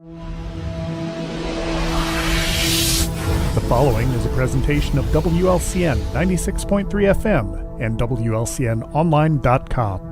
The following is a presentation of WLCN 96.3 FM and WLCNonline.com.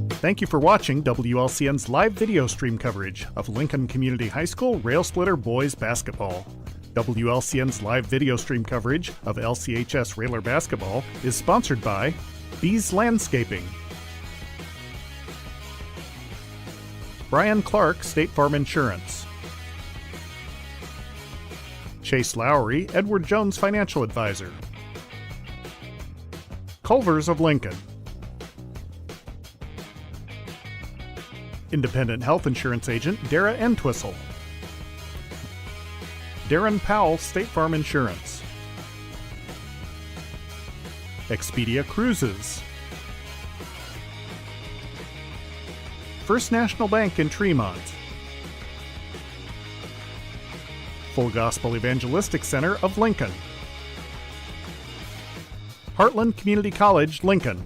Thank you for watching WLCN's live video stream coverage of Lincoln Community High School Rail Splitter Boys Basketball. WLCN's live video stream coverage of LCHS Railer Basketball is sponsored by Bees Landscaping, Brian Clark State Farm Insurance, Chase Lowry Edward Jones Financial Advisor, Culver's of Lincoln, Independent Health Insurance Agent Dara Entwistle, Darren Powell State Farm Insurance, Expedia Cruises, First National Bank in Tremont, Full Gospel Evangelistic Center of Lincoln, Heartland Community College, Lincoln,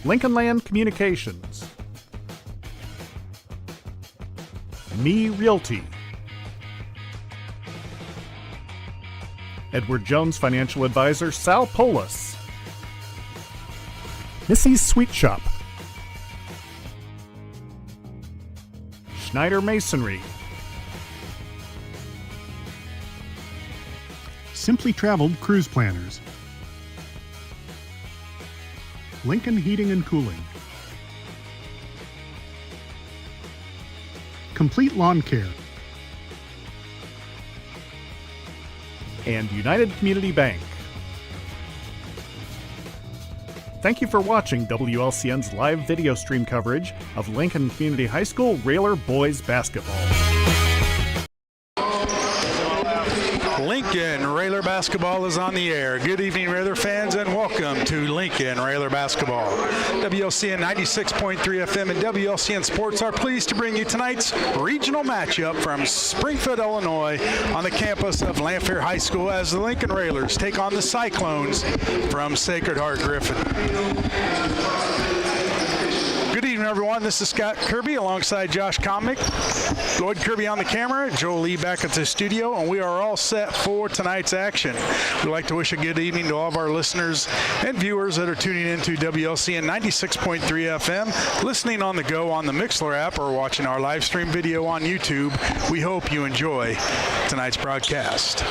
Lincoln Land Communications, Me Realty, Edward Jones Financial Advisor Sal Polis, Missy's Sweet Shop, Schneider Masonry, Simply Traveled Cruise Planners, Lincoln Heating and Cooling, Complete Lawn Care, and United Community Bank. Thank you for watching WLCN's live video stream coverage of Lincoln Community High School Railer Boys Basketball. Lincoln Railer Basketball is on the air. Good evening, Railer fans, and welcome to Lincoln Railer Basketball. WLCN 96.3 FM and WLCN Sports are pleased to bring you tonight's regional matchup from Springfield, Illinois, on the campus of Lanphier High School as the Lincoln Railers take on the Cyclones from Sacred Heart Griffin. Good evening, everyone. This is Scott Kirby alongside Josh Comnick, Lloyd Kirby on the camera, Joel Lee back at the studio, and we are all set for tonight's action. We'd like to wish a good evening to all of our listeners and viewers that are tuning into WLCN 96.3 FM, listening on the go on the Mixlr app, or watching our live stream video on YouTube. We hope you enjoy tonight's broadcast.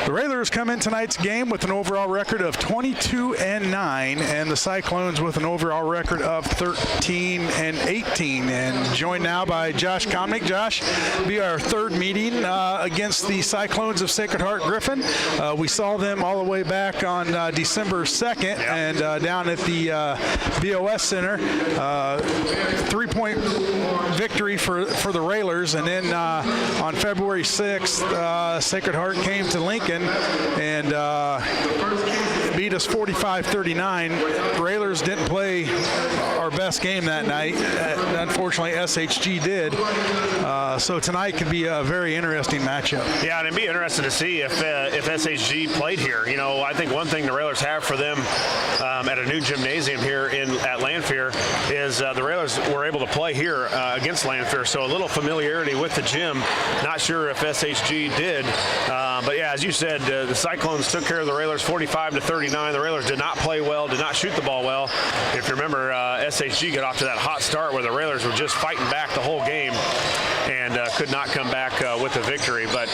The Railers come in tonight's game with an overall record of 22-9, and the Cyclones with an overall record of 13-18. And joined now by Josh Comnick. Josh, be our third meeting against the Cyclones of Sacred Heart Griffin. We saw them all the way back on December 2nd, and down at the BOS Center, 3-point victory for the Railers. And then on February 6th, Sacred Heart came to Lincoln and beat us 45-39. Railers didn't play our best game that night. Unfortunately, SHG did. So tonight could be a very interesting matchup. Yeah, and it'd be interesting to see if SHG played here. You know, I think one thing the Railers have for them at a new gymnasium here at Lanphier is the Railers were able to play here against Lanphier, so a little familiarity with the gym. Not sure if SHG did, but yeah, as you said, the Cyclones took care of the Railers 45-39. The Railers did not play well, did not shoot the ball well. If you remember, SHG got off to that hot start where the Railers were just fighting back the whole game and could not come back with a victory. But,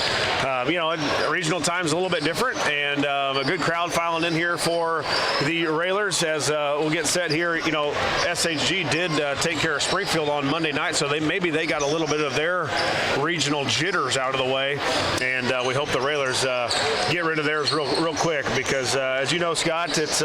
you know, regional time's a little bit different, and a good crowd filing in here for the Railers as we'll get set here. You know, SHG did take care of Springfield on Monday night, so maybe they got a little bit of their regional jitters out of the way, and we hope the Railers get rid of theirs real quick because, as you know, Scott, it's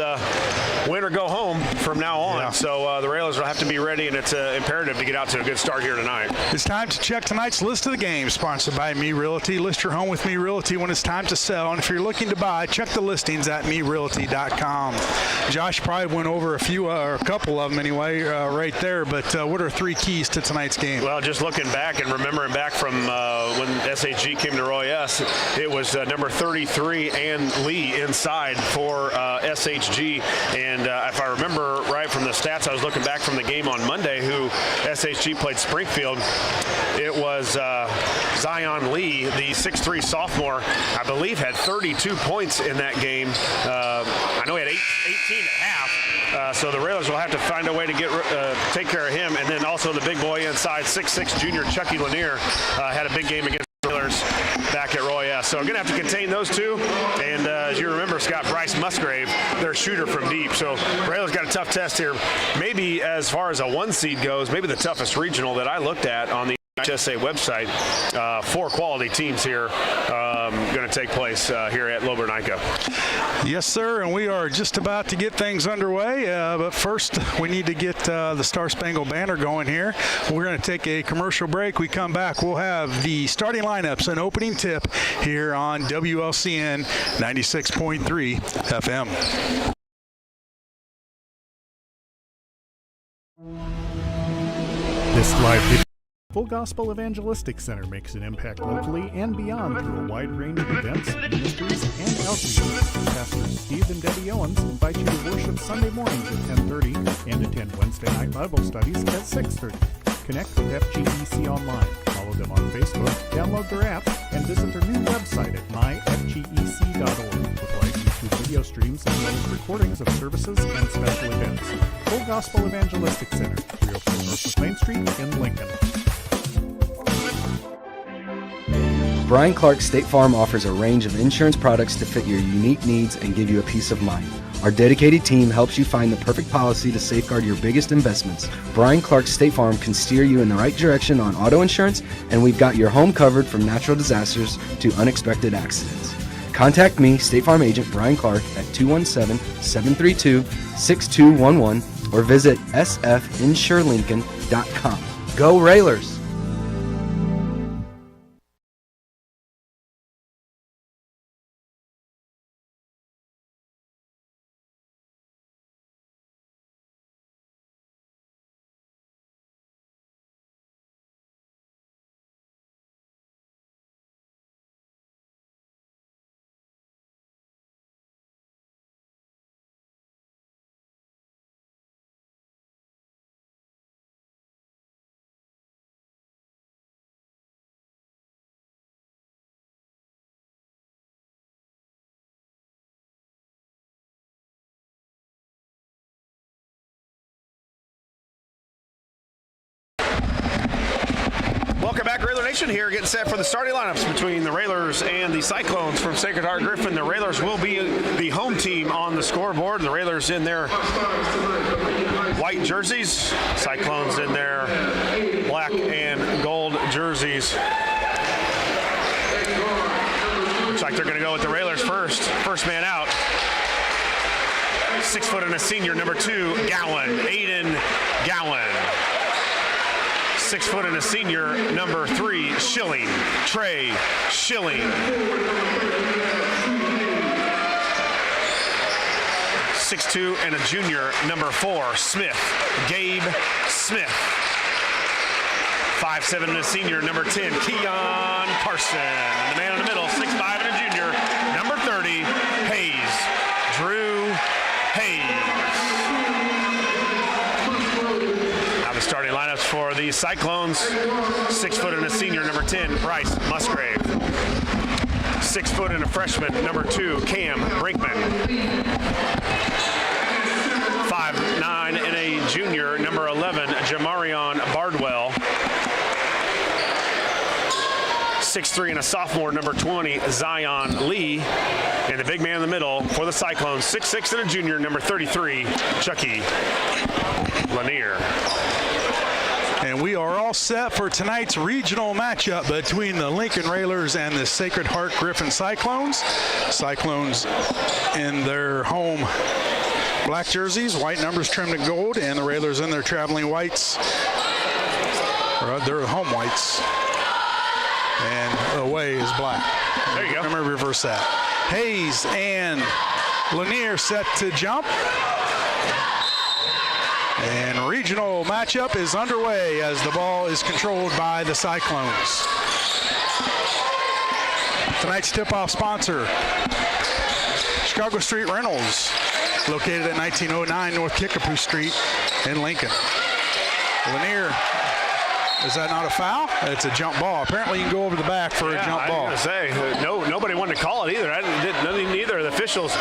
win or go home from now on. Yeah. So the Railers will have to be ready, and it's imperative to get out to a good start here tonight. It's time to check check tonight's list of the games, sponsored by Me Realty. List your home with Me Realty when it's time to sell. And if you're looking to buy, check the listings at merealty.com. Josh probably went over a few, or a couple of them anyway, right there. But what are 3 keys to tonight's game? Well, just looking back and remembering back from when SHG came to Roy S., it was number 33 and Lee inside for SHG. And if I remember right from the stats, I was looking back from the game on Monday, who SHG played Springfield. It was Zion Lee, the 6'3 sophomore, I believe had 32 points in that game. I know he had 18 at half. So the Railers will have to find a way to take care of him. And then also the big boy inside, 6'6 junior Chucky Lanier had a big game against the Railers back at Roy S. So we're going to have to contain those two. And as you remember, Scott, Bryce Musgrave, their shooter from deep. So Railers got a tough test here. Maybe as far as a 1 seed goes, maybe the toughest regional that I looked at on the HSA website. 4 quality teams here going to take place here at Lobernica. Yes, sir, and we are just about to get things underway, but first we need to get the Star Spangled Banner going here. We're going to take a commercial break. We come back, we'll have the starting lineups and opening tip here on WLCN 96.3 FM. This live video. Full Gospel Evangelistic Center makes an impact locally and beyond through a wide range of events, ministries, and outreaches. Pastors Steve and Debbie Owens invite you to worship Sunday mornings at 10:30 and attend Wednesday night Bible studies at 6:30. Connect with FGEC online, follow them on Facebook, download their app, and visit their new website at myfgec.org with live YouTube video streams as well as recordings of services and special events. Full Gospel Evangelistic Center, 304 North Main Street in Lincoln. Brian Clark State Farm offers a range of insurance products to fit your unique needs and give you a peace of mind. Our dedicated team helps you find the perfect policy to safeguard your biggest investments. Brian Clark State Farm can steer you in the right direction on auto insurance, and we've got your home covered from natural disasters to unexpected accidents. Contact me, State Farm Agent Brian Clark, at 217-732-6211 or visit sfinsurelincoln.com. Go Railers! Welcome back, Railer Nation. Here getting set for the starting lineups between the Railers and the Cyclones from Sacred Heart-Griffin. The Railers will be the home team on the scoreboard. The Railers in their white jerseys, Cyclones in their black and gold jerseys. Looks like they're going to go with the Railers first. First man out. 6 foot and a senior, number 2, Gowan, Aiden Gowan. 6 foot and a senior, number 3, Schilling, Trey Schilling. 6'2" and a junior, number 4, Smith, Gabe Smith. 5'7" and a senior, number 10, Keon Parson. And the man in the middle, 6'5" and a junior, number 30, Hayes, Drew Hayes. Starting lineups for the Cyclones. 6 foot and a senior, number 10, Bryce Musgrave. 6 foot and a freshman, number 2, Cam Brinkman. 5'9" and a junior, number 11, Jamarion Bardwell. 6'3" and a sophomore, number 20, Zion Lee. And the big man in the middle for the Cyclones, 6'6" and a junior, number 33, Chucky Lanier. And we are all set for tonight's regional matchup between the Lincoln Railers and the Sacred Heart-Griffin Cyclones. Cyclones in their home black jerseys, white numbers trimmed in gold, and the Railers in their traveling whites, or their home whites, And away is black. There you go. Remember, reverse that. Hayes and Lanier set to jump. And regional matchup is underway as the ball is controlled by the Cyclones. Tonight's tip-off sponsor, Chicago Street Rentals, located at 1909 North Kickapoo Street in Lincoln. Lanier, is that not a foul? It's a jump ball. Apparently you can go over the back for a jump ball. I was going to say, nobody wanted to call it either. Neither of the officials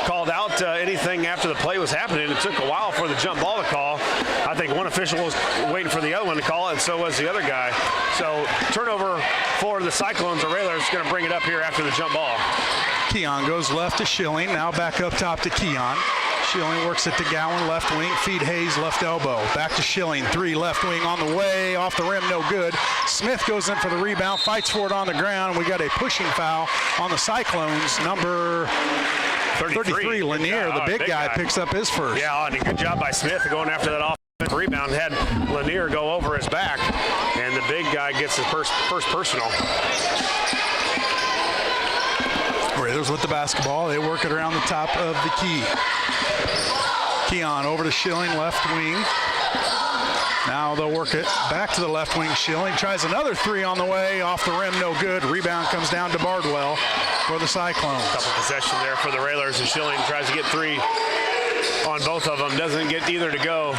called out anything after the play was happening. It took a while for the jump ball to call. I think one official was waiting for the other one to call it, and so was the other guy. So turnover for the Cyclones. The Railers going to bring it up here after the jump ball. Keon goes left to Schilling. Now back up top to Keon. Schilling works it to Gowan, left wing. Feed Hayes, left elbow. Back to Schilling. 3 left wing on the way. Off the rim, no good. Smith goes in for the rebound, fights for it on the ground. We got a pushing foul on the Cyclones. Number 33, Lanier, the big guy, picks up his first. Yeah, and a good job by Smith going after that offensive rebound. Had Lanier go over his back, and the big guy gets his first personal. Raiders with the basketball. They work it around the top of the key. Keon over to Schilling, left wing. Now they'll work it back to the left wing. Schilling tries another 3 on the way. Off the rim, no good. Rebound comes down to Bardwell for the Cyclones. Couple possession there for the Railers, and Schilling tries to get 3 on both of them. Doesn't get either to go.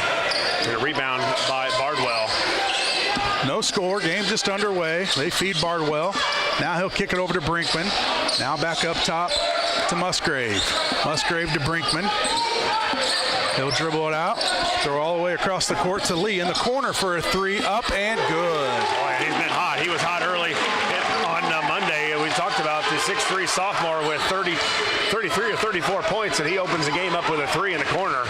And a rebound by Bardwell. No score, game just underway. They feed Bardwell. Now he'll kick it over to Brinkman. Now back up top to Musgrave. Musgrave to Brinkman. He'll dribble it out, throw all the way across the court to Lee in the corner for a 3, up and good. Boy, he's been hot. He was hot early on Monday. We talked about the 6'3" sophomore with 33 or 34 points, and he opens the game up with a 3 in the corner.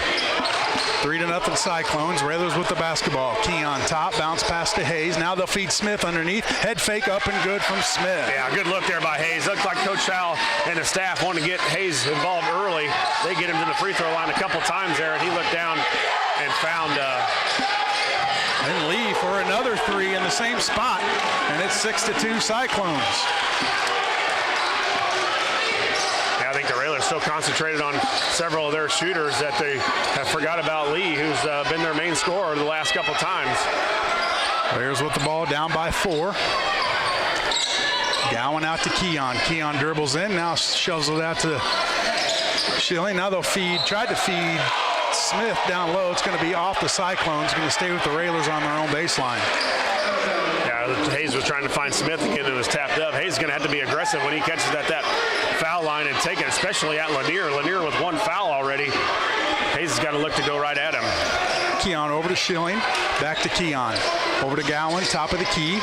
3-0 Cyclones. Railers with the basketball. Keon top, bounce pass to Hayes. Now they'll feed Smith underneath. Head fake up and good from Smith. Yeah, good look there by Hayes. Looks like Coach Howell and the staff want to get Hayes involved early. They get him to the free throw line a couple times there, and he looked down and found and Lee for another 3 in the same spot, and it's 6-2 Cyclones. I think the Railers so concentrated on several of their shooters that they have forgot about Lee, who's been their main scorer the last couple times. Raiders with the ball, down by 4. Gowan out to Keon. Keon dribbles in, now shoves it out to Schilling. Now they'll tried to feed Smith down low. It's going to be off the Cyclones. Going to stay with the Railers on their own baseline. Yeah, Hayes was trying to find Smith again, and it was tapped up. Hayes is going to have to be aggressive when he catches at that foul line and take it, especially at Lanier. Lanier with 1 foul already. Hayes has got to look to go right at him. Keon over to Schilling, back to Keon. Over to Gowan, top of the key.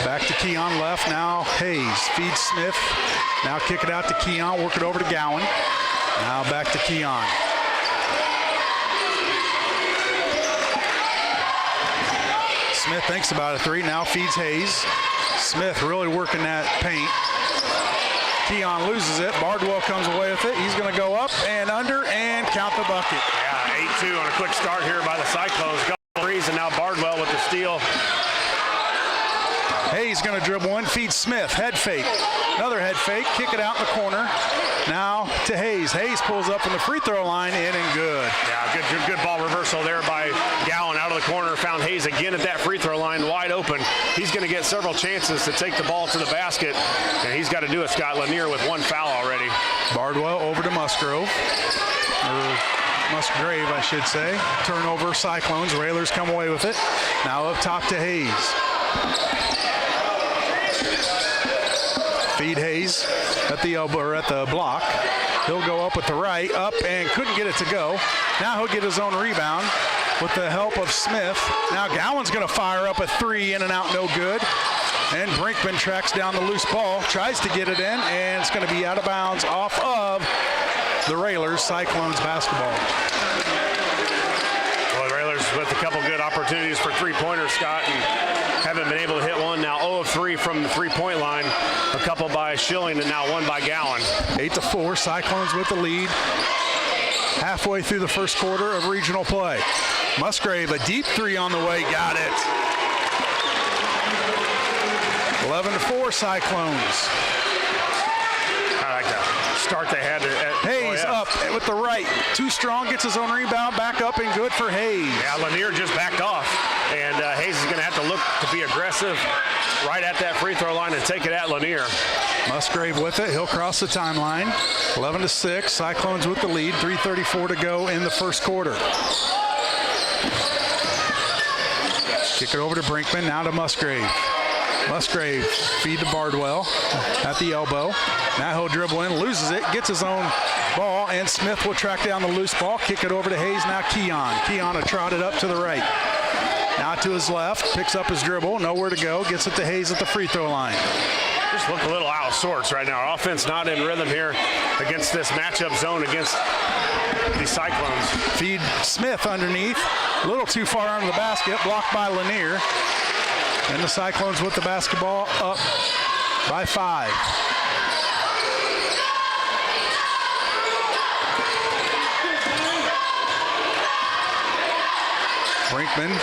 Back to Keon left, now Hayes feeds Smith. Now kick it out to Keon, work it over to Gowan. Now back to Keon. Smith thinks about a 3, now feeds Hayes. Smith really working that paint. Keon loses it. Bardwell comes away with it. He's going to go up and under and count the bucket. Yeah, 8-2 on a quick start here by the Cyclones. Couple threes, and now Bardwell with the steal. Hayes going to dribble in, feed Smith, head fake. Another head fake, kick it out in the corner. Now to Hayes. Hayes pulls up from the free throw line, in and good. Yeah, good ball reversal there by Gowan out of the corner. Found Hayes again at that free throw line, wide open. He's going to get several chances to take the ball to the basket, and he's got to do it, Scott. Lanier with 1 foul already. Bardwell over to Musgrove. Musgrave, I should say. Turnover, Cyclones. Railers come away with it. Now up top to Hayes. Feed Hayes at the elbow, or at the block. He'll go up with the right, up and couldn't get it to go. Now he'll get his own rebound with the help of Smith. Now Gowan's going to fire up a 3, in and out, no good. And Brinkman tracks down the loose ball, tries to get it in, and it's going to be out of bounds off of the Railers. Cyclones basketball. Well, the Railers with a couple good opportunities for 3-pointers, Scott, and haven't been able to hit one. Now 0 of 3 from the 3-point line. A couple by Schilling and now 1 by Gowan. 8-4, Cyclones with the lead. Halfway through the first quarter of regional play. Musgrave, a deep 3 on the way, got it. 11-4 Cyclones. I like that start they had. Hayes up with the right. Too strong, gets his own rebound, back up and good for Hayes. Yeah, Lanier just backed off, and Hayes is going to have to look to be aggressive right at that free throw line and take it at Lanier. Musgrave with it. He'll cross the timeline. 11-6. Cyclones with the lead. 3:34 to go in the first quarter. Kick it over to Brinkman. Now to Musgrave. Musgrave feed to Bardwell at the elbow. Now he'll dribble in, loses it, gets his own ball, and Smith will track down the loose ball. Kick it over to Hayes. Now Keon. Keon will trot it up to the right. Now to his left. Picks up his dribble. Nowhere to go. Gets it to Hayes at the free throw line. Just look a little out of sorts right now. Our offense not in rhythm here against this matchup zone against the Cyclones. Feed Smith underneath. A little too far under the basket. Blocked by Lanier. And the Cyclones with the basketball up by 5. Brinkman,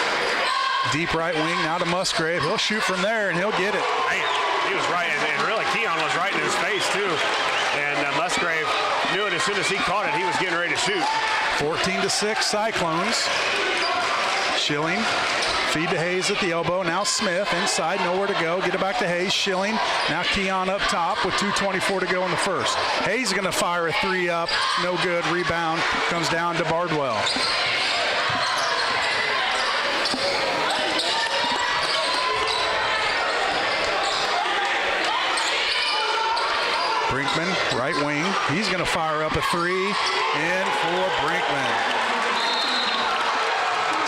deep right wing, now to Musgrave. He'll shoot from there, and he'll get it. Man, he was right, and really Keon was right in his face, too. And Musgrave knew it as soon as he caught it. He was getting ready to shoot. 14-6 Cyclones. Schilling, feed to Hayes at the elbow. Now Smith inside, nowhere to go. Get it back to Hayes. Schilling, now Keon up top with 2:24 to go in the first. Hayes is going to fire a 3 up. No good. Rebound comes down to Bardwell. Brinkman, right wing. He's going to fire up a 3. In for Brinkman.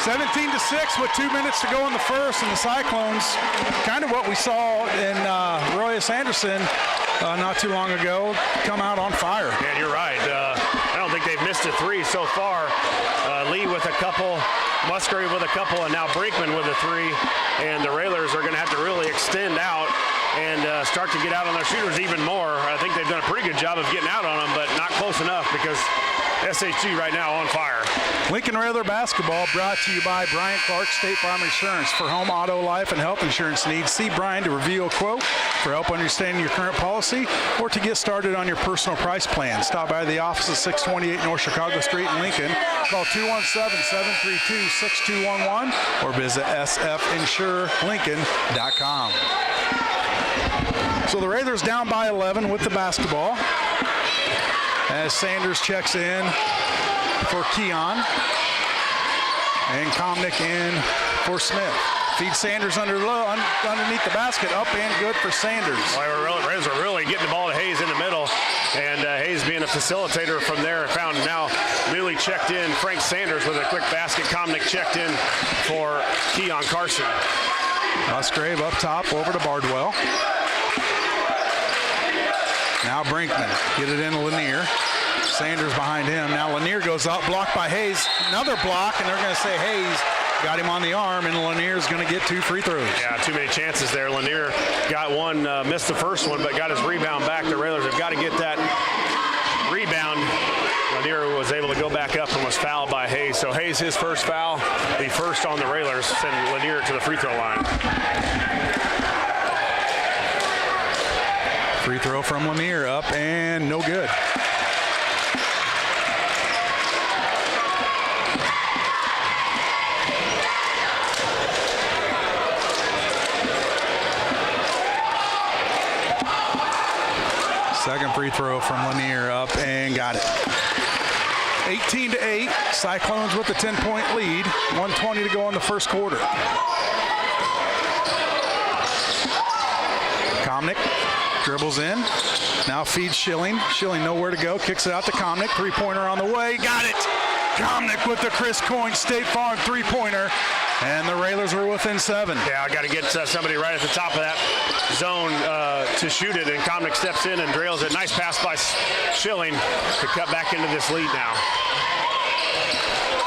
17-6 with 2 minutes to go in the first, and the Cyclones, kind of what we saw in Royce Anderson not too long ago, come out on fire. Yeah, you're right. I don't think they've missed a 3 so far. Lee with a couple, Musgrave with a couple, and now Brinkman with a 3. And the Railers are going to have to really extend out and start to get out on their shooters even more. I think they've done a pretty good job of getting out on them, but not close enough because SHG right now on fire. Lincoln Railer basketball brought to you by Brian Clark State Farm Insurance. For home, auto, life, and health insurance needs, see Brian to review a quote, for help understanding your current policy, or to get started on your personal price plan. Stop by the office at 628 North Chicago Street in Lincoln. Call 217-732-6211 or visit sfinsurelincoln.com. So the Raiders down by 11 with the basketball as Sanders checks in for Keon and Komnick in for Smith. Feed Sanders underneath the basket, up and good for Sanders. Well, the Raiders are really getting the ball to Hayes in the middle, and Hayes being a facilitator from there. Found now newly checked in Frank Sanders with a quick basket. Komnick checked in for Keon Carson. Musgrave up top, over to Bardwell. Now Brinkman, get it in to Lanier. Sanders behind him. Now Lanier goes up, blocked by Hayes. Another block, and they're going to say Hayes got him on the arm, and Lanier's going to get 2 free throws. Yeah, too many chances there. Lanier got one, missed the first one, but got his rebound back. The Railers have got to get that rebound. Lanier was able to go back up and was fouled by Hayes. So Hayes, his first foul, the first on the Railers, send Lanier to the free throw line. Free throw from Lanier, up and no good. Second free throw from Lanier, up and got it. 18-8, Cyclones with a 10-point lead. 1:20 to go in the first quarter. Komnick dribbles in, now feeds Schilling. Schilling nowhere to go, kicks it out to Komnick. Three-pointer on the way, got it! Komnick with the Chris Coyne State Farm three-pointer, and the Railers were within 7. Yeah, I got to get somebody right at the top of that zone to shoot it, and Komnick steps in and drills it. Nice pass by Schilling to cut back into this lead now.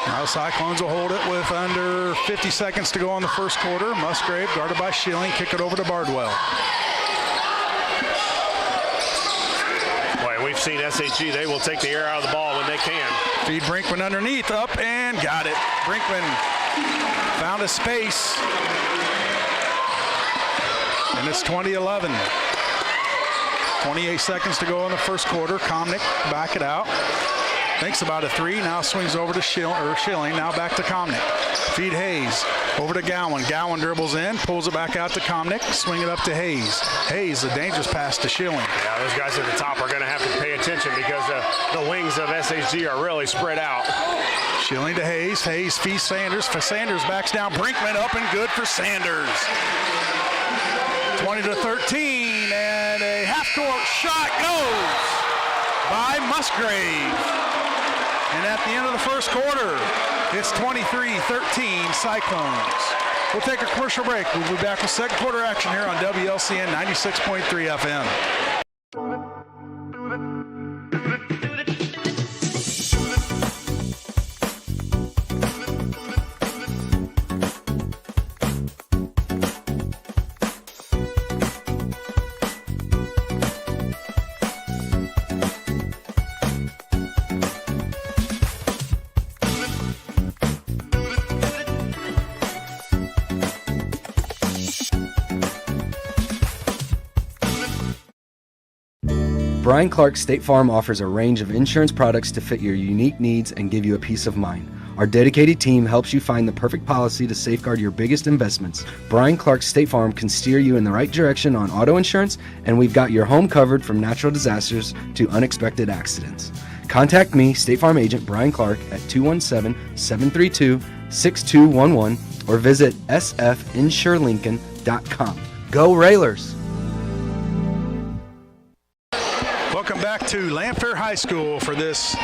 Now Cyclones will hold it with under 50 seconds to go in the first quarter. Musgrave guarded by Schilling, kick it over to Bardwell. Boy, we've seen SHG, they will take the air out of the ball when they can. Feed Brinkman underneath, up and got it. Brinkman found a space And it's 20-11. 28 seconds to go in the first quarter. Comnick back it out. Thinks about a three. Now swings over to Schilling. Now back to Comnick. Feed Hayes. Over to Gowan. Gowan dribbles in. Pulls it back out to Comnick. Swing it up to Hayes. Hayes, a dangerous pass to Schilling. Yeah, those guys at the top are going to have to pay attention because the wings of SHG are really spread out. Schilling to Hayes. Hayes feeds Sanders. Sanders backs down. Brinkman up and good for Sanders. 20-13, and a half-court shot goes by Musgrave. And at the end of the first quarter, it's 23-13 Cyclones. We'll take a commercial break. We'll be back with second quarter action here on WLCN 96.3 FM. Brian Clark State Farm offers a range of insurance products to fit your unique needs and give you a peace of mind. Our dedicated team helps you find the perfect policy to safeguard your biggest investments. Brian Clark State Farm can steer you in the right direction on auto insurance, and we've got your home covered from natural disasters to unexpected accidents. Contact me, State Farm agent Brian Clark, at 217-732-6211 or visit sfinsurelincoln.com. Go Railers! Welcome back to Lanphier High School for this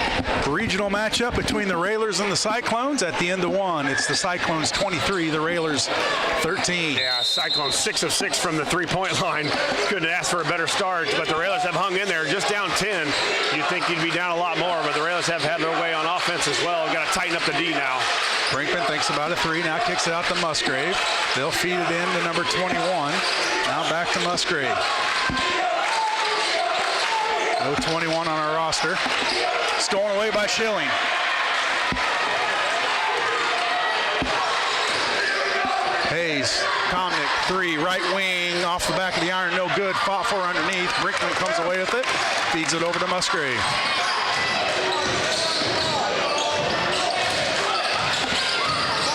regional matchup between the Railers and the Cyclones. At the end of one, it's the Cyclones 23, the Railers 13. Yeah, Cyclones 6 of 6 from the three-point line. Couldn't ask for a better start, but the Railers have hung in there just down 10. You'd think you'd be down a lot more, but the Railers have had their way on offense as well. Got to tighten up the D now. Brinkman thinks about a three, now kicks it out to Musgrave. They'll feed it in to number 21. Now back to Musgrave. No 21 on our roster. Stolen away by Schilling. Hayes, Comnick, three, right wing, off the back of the iron, no good. Fought for underneath. Brinkman comes away with it, feeds it over to Musgrave.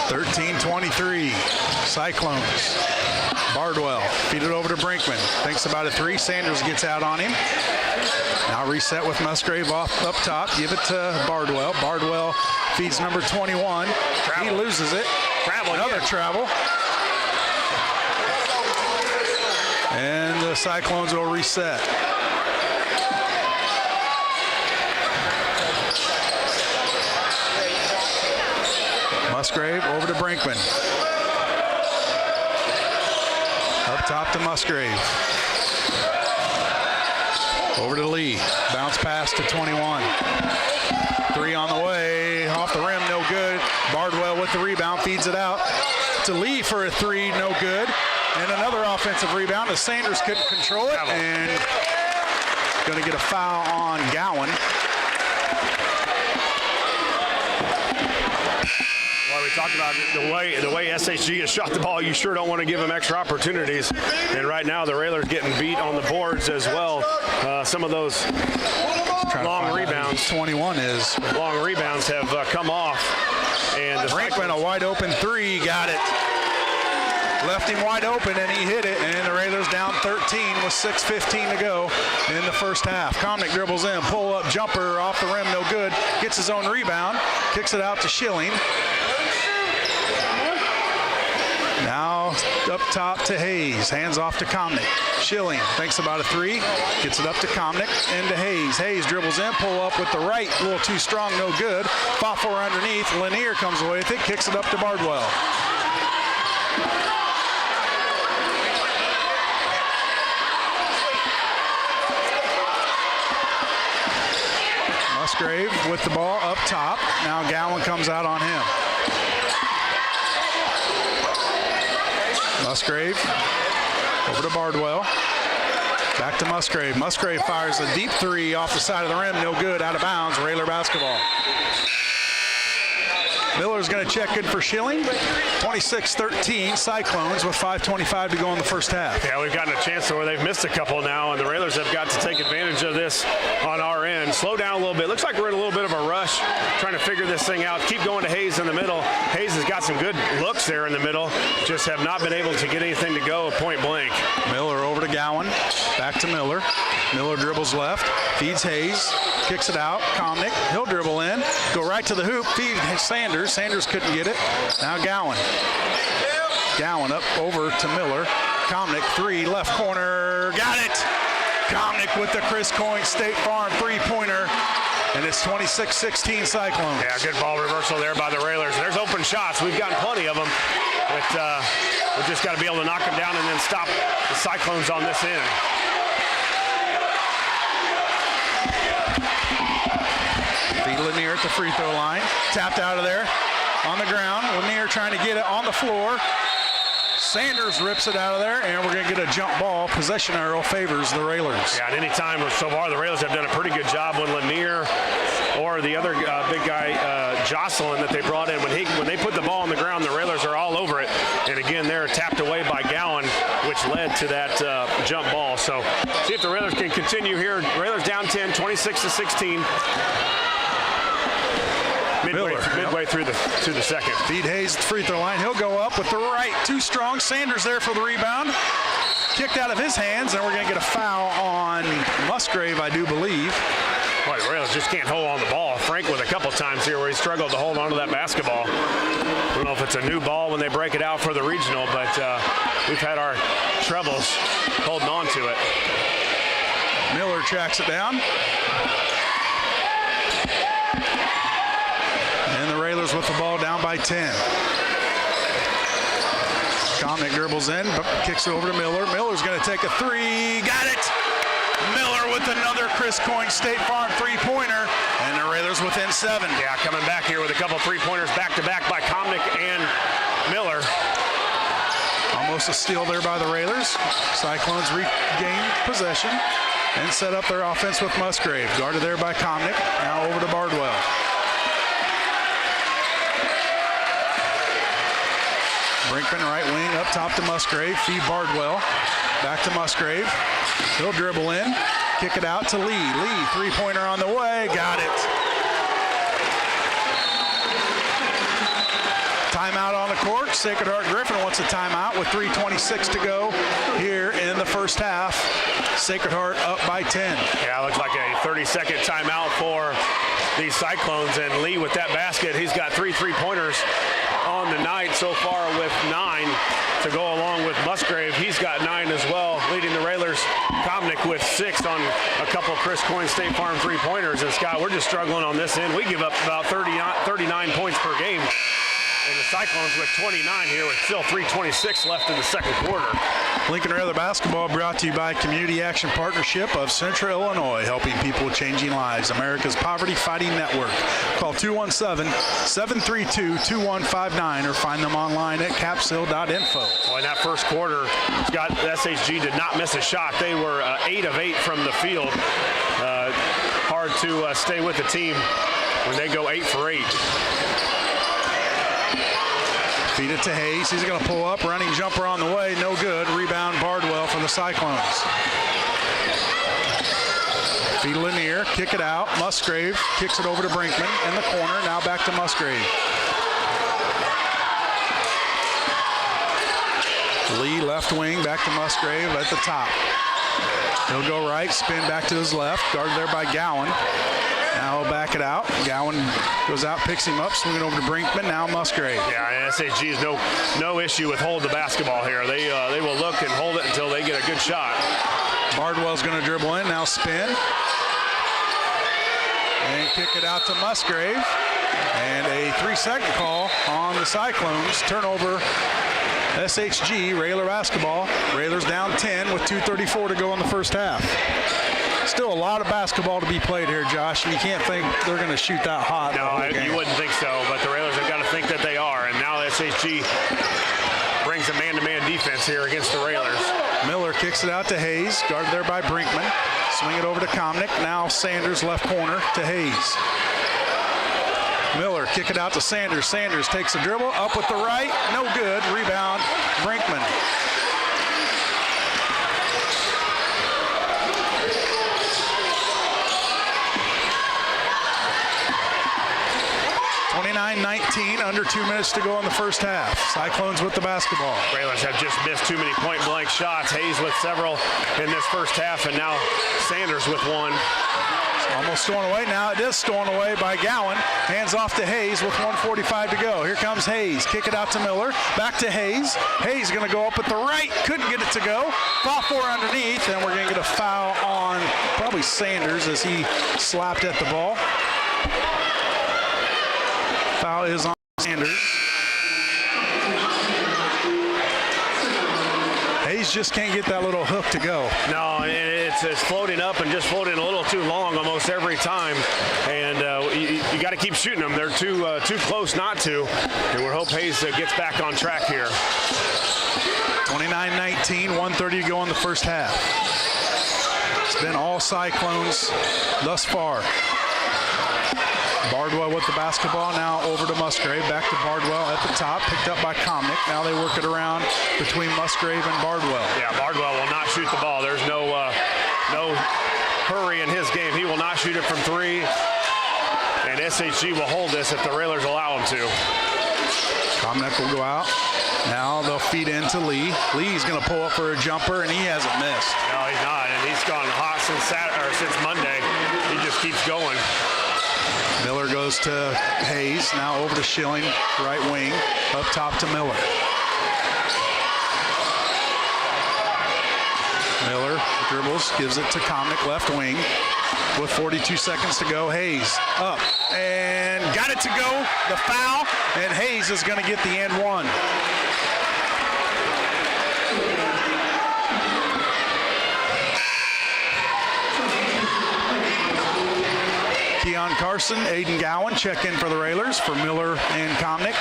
(13-23) Cyclones. Bardwell, feed it over to Brinkman. Thinks about a three. Sanders gets out on him. Now reset with Musgrave off up top. Give it to Bardwell. Bardwell feeds number 21. Travel. He loses it. Another travel. And the Cyclones will reset. Musgrave over to Brinkman. Up top to Musgrave. Over to Lee. Bounce pass to 21. Three on the way. Off the rim, no good. Bardwell with the rebound, feeds it out to Lee for a three, no good. And another offensive rebound as Sanders couldn't control it. And going to get a foul on Gowan. Well, we talked about the way SHG has shot the ball. You sure don't want to give them extra opportunities. And right now, the Railers getting beat on the boards as well. Some of those long rebounds. 21 is. Long rebounds have come off. And the Brinkman, a wide open three, got it. Left him wide open and he hit it, and the Railers down 13 with 6:15 to go in the first half. Comnick dribbles in, pull up jumper off the rim, no good. Gets his own rebound, kicks it out to Schilling. Now up top to Hayes, hands off to Comnick. Schilling thinks about a three, gets it up to Comnick and to Hayes. Hayes dribbles in, pull up with the right, a little too strong, no good. Fought for underneath, Lanier comes away with it, kicks it up to Bardwell. Musgrave with the ball up top. Now Gowan comes out on him. Musgrave over to Bardwell. Back to Musgrave. Musgrave fires a deep three off the side of the rim. No good. Out of bounds. Railer basketball. Miller's going to check good for Schilling. 26-13, Cyclones with 5:25 to go in the first half. Yeah, we've gotten a chance to where they've missed a couple now, and the Railers have got to take advantage of this on our end. Slow down a little bit. Looks like we're in a little bit of a rush trying to figure this thing out. Keep going to Hayes in the middle. Hayes has got some good looks there in the middle, just have not been able to get anything to go at point blank. Miller over to Gowan, back to Miller. Miller dribbles left, feeds Hayes, kicks it out. Comnick, he'll dribble in, go right to the hoop, feed Sanders. Sanders couldn't get it. Now Gowan. Gowan up over to Miller. Comnick, three, left corner, got it! Comnick with the Chris Coyne State Farm three-pointer, and it's 26-16 Cyclones. Yeah, good ball reversal there by the Railers. There's open shots. We've gotten plenty of them, but we've just got to be able to knock them down and then stop the Cyclones on this end. Feed Lanier at the free throw line. Tapped out of there on the ground. Lanier trying to get it on the floor. Sanders rips it out of there, and we're going to get a jump ball. Possession arrow favors the Railers. Yeah, at any time so far, the Railers have done a pretty good job when Lanier or the other big guy, Jocelyn, that they brought in. When they put the ball on the ground, the Railers are all over it. And again, they're tapped away by Gowan, which led to that jump ball. So see if the Railers can continue here. Railers down 10, 26-16. Midway through the second. Feed Hayes at the free throw line. He'll go up with the right. Too strong. Sanders there for the rebound. Kicked out of his hands, and we're going to get a foul on Musgrave, I do believe. Boy, the Railers just can't hold on the ball. Frank with a couple times here where he struggled to hold on to that basketball. I don't know if it's a new ball when they break it out for the regional, but we've had our troubles holding on to it. Miller tracks it down. And the Railers with the ball down by 10. Comnick dribbles in, kicks it over to Miller. Miller's going to take a three. Got it! Miller with another Chris Coyne State Farm three-pointer, and the Railers within 7. Yeah, coming back here with a couple three-pointers back-to-back by Comnick and Miller. Almost a steal there by the Railers. Cyclones regain possession and set up their offense with Musgrave. Guarded there by Comnick. Now over to Bardwell. Brinkman right wing up top to Musgrave. Feed Bardwell. Back to Musgrave. He'll dribble in. Kick it out to Lee. Lee, three-pointer on the way. Got it. Timeout on the court. Sacred Heart-Griffin wants a timeout with 3:26 to go here in the first half. Sacred Heart up by 10. Yeah, looks like a 30-second timeout for these Cyclones. And Lee with that basket, he's got three three-pointers on the night so far with 9 to go along with Musgrave. He's got 9 as well, leading the Railers. Comnick with 6 on a couple of Chris Coyne State Farm three-pointers. And Scott, we're just struggling on this end. We give up about 39 points per game. And the Cyclones with 29 here with still 3:26 left in the second quarter. Lincoln Railer basketball brought to you by Community Action Partnership of Central Illinois, helping people changing lives. America's Poverty Fighting Network. Call 217-732-2159 or find them online at capsil.info. Well, in that first quarter, Scott, SHG did not miss a shot. They were 8 of 8 from the field. Hard to stay with the team when they go 8 for 8. Feed it to Hayes. He's going to pull up. Running jumper on the way. No good. Rebound Bardwell for the Cyclones. Feed Lanier. Kick it out. Musgrave kicks it over to Brinkman in the corner. Now back to Musgrave. Lee left wing. Back to Musgrave at the top. He'll go right. Spin back to his left. Guarded there by Gowan. Now he'll back it out. Gowan goes out, picks him up, swinging over to Brinkman. Now Musgrave. Yeah, and SHG is no issue with holding the basketball here. They will look and hold it until they get a good shot. Bardwell's going to dribble in. Now spin. And kick it out to Musgrave. And a 3-second call on the Cyclones. Turnover, SHG, Railer basketball. Railers down 10 with 2:34 to go in the first half. Still a lot of basketball to be played here, Josh. You can't think they're going to shoot that hot. No, you wouldn't think so, but the Railers have got to think that they are. And now SHG brings a man-to-man defense here against the Railers. Miller kicks it out to Hayes, guarded there by Brinkman. Swing it over to Comnick. Now Sanders left corner to Hayes. Miller kick it out to Sanders. Sanders takes a dribble, up with the right, no good. Rebound, Brinkman. (29-19), under 2 minutes to go in the first half. Cyclones with the basketball. Railers have just missed too many point-blank shots. Hayes with several in this first half, and now Sanders with one. Almost stolen away. Now it is stolen away by Gowan. Hands off to Hayes with 1:45 to go. Here comes Hayes. Kick it out to Miller. Back to Hayes. Hayes going to go up at the right. Couldn't get it to go. Ball 4 underneath, and we're going to get a foul on probably Sanders as he slapped at the ball. Foul is on Sanders. Hayes just can't get that little hook to go. No, it's floating up and just floating a little too long almost every time. And you got to keep shooting them. They're too close not to. And we hope Hayes gets back on track here. 29-19, 1:30 to go in the first half. It's been all Cyclones thus far. Bardwell with the basketball, now over to Musgrave, back to Bardwell at the top, picked up by Comnick. Now they work it around between Musgrave and Bardwell. Yeah, Bardwell will not shoot the ball. There's no hurry in his game. He will not shoot it from three, and SHG will hold this if the Railers allow him to. Comnick will go out. Now they'll feed into Lee. Lee's going to pull up for a jumper, and he hasn't missed. No, he's not, and he's gone hot since Monday. He just keeps going. Miller goes to Hayes, now over to Schilling, right wing, up top to Miller. Miller dribbles, gives it to Comnick, left wing. With 42 seconds to go, Hayes up and got it to go, the foul, and Hayes is going to get the and one. Keon Carson, Aiden Gowan check in for the Railers for Miller and Comnick.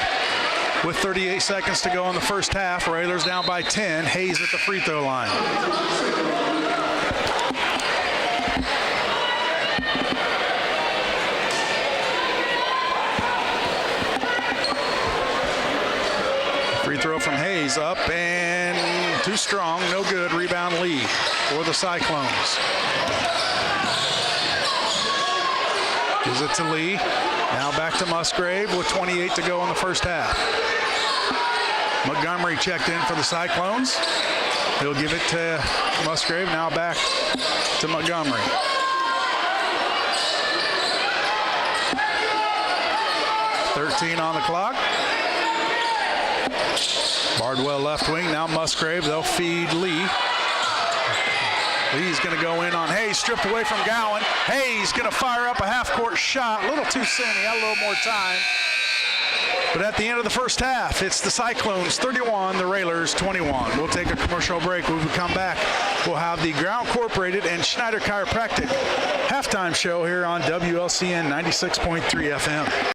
With 38 seconds to go in the first half, Railers down by 10. Hayes at the free throw line. Free throw from Hayes, up and too strong, no good. Rebound Lee for the Cyclones. Gives it to Lee. Now back to Musgrave with 28 to go in the first half. Montgomery checked in for the Cyclones. He'll give it to Musgrave. Now back to Montgomery. .13 on the clock. Bardwell left wing. Now Musgrave. They'll feed Lee. Lee's going to go in on Hayes, stripped away from Gowan. Hayes going to fire up a half-court shot. A little too soon. He had a little more time. But at the end of the first half, it's the Cyclones 31, the Railers 21. We'll take a commercial break. When we come back, we'll have the Ground Corporated and Schneider Chiropractic halftime show here on WLCN 96.3 FM.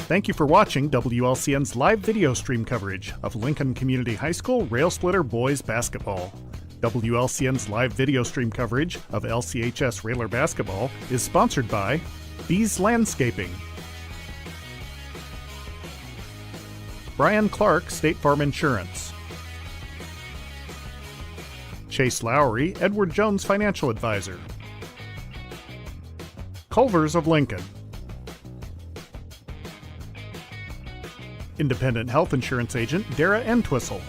Thank you for watching WLCN's live video stream coverage of Lincoln Community High School Rail Splitter Boys Basketball. WLCN's live video stream coverage of LCHS Railer Basketball is sponsored by Bees Landscaping, Brian Clark State Farm Insurance, Chase Lowry Edward Jones Financial Advisor, Culver's of Lincoln, Independent Health Insurance Agent Dara Entwistle,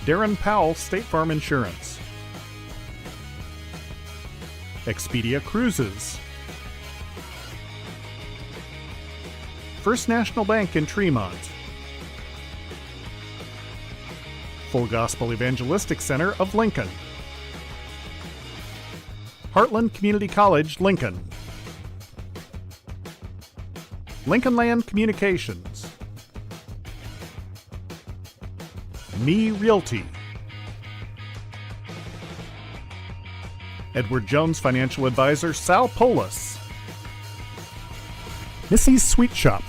Darren Powell State Farm Insurance, Expedia Cruises, First National Bank in Tremont, Full Gospel Evangelistic Center of Lincoln, Heartland Community College, Lincoln, Lincoln Land Communications, Me Realty, Edward Jones Financial Advisor Sal Polis, Missy's Sweet Shop,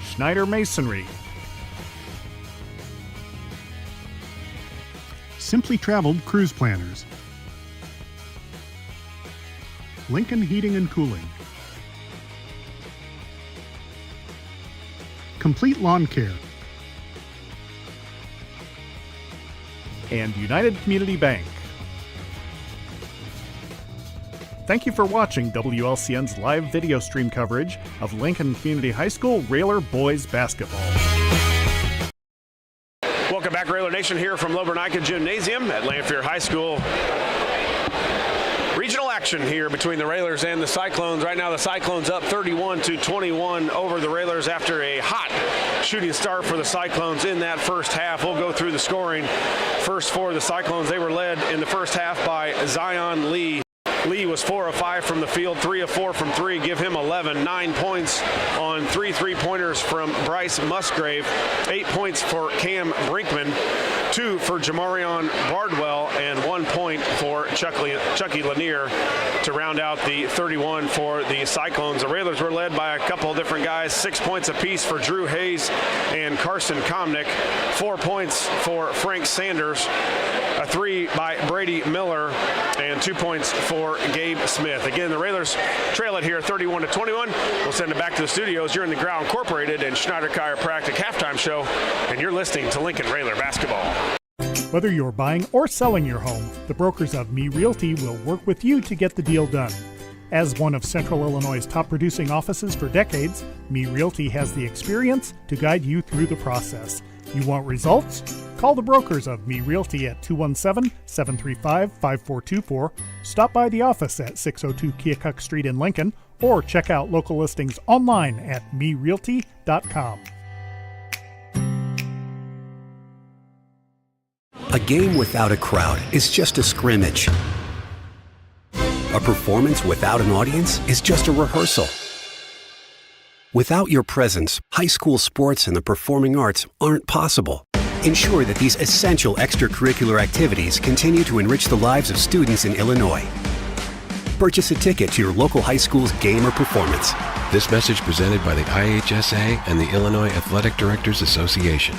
Schneider Masonry, Simply Traveled Cruise Planners. Lincoln Heating and Cooling. Complete Lawn Care. And United Community Bank. Thank you for watching WLCN's live video stream coverage of Lincoln Community High School Railer boys basketball. Welcome back, Railer Nation, here from Lobernica Gymnasium at Lanphier High School. Regional action here between the Railers and the Cyclones. Right now the Cyclones up 31-21 over the Railers after a hot shooting start for the Cyclones in that first half. We'll go through the scoring. First for the Cyclones, they were led in the first half by Zion Lee. Lee was 4 of 5 from the field, 3 of 4 from 3, give him 11. 9 points on 3 3-pointers from Bryce Musgrave, 8 points for Cam Brinkman, 2 for Jamarion Bardwell, and 1 point for Chucky Lanier to round out the 31 for the Cyclones. The Railers were led by a couple of different guys, 6 points apiece for Drew Hayes and Carson Komnick, 4 points for Frank Sanders, a 3 by Brady Miller, and 2 points for Gabe Smith. Again, the Railers trail it here 31-21. We'll send it back to the studios. You're in the Growl Incorporated and Schneider Chiropractic halftime show, and you're listening to Lincoln Railer basketball. Whether you're buying or selling your home, the brokers of Me Realty will work with you to get the deal done. As one of Central Illinois' top producing offices for decades, Me Realty has the experience to guide you through the process. You want results? Call the brokers of Me Realty at 217-735-5424, stop by the office at 602 Keokuk Street in Lincoln, or check out local listings online at merealty.com. A game without a crowd is just a scrimmage. A performance without an audience is just a rehearsal. Without your presence, high school sports and the performing arts aren't possible. Ensure that these essential extracurricular activities continue to enrich the lives of students in Illinois. Purchase a ticket to your local high school's game or performance. This message presented by the IHSA and the Illinois Athletic Directors Association.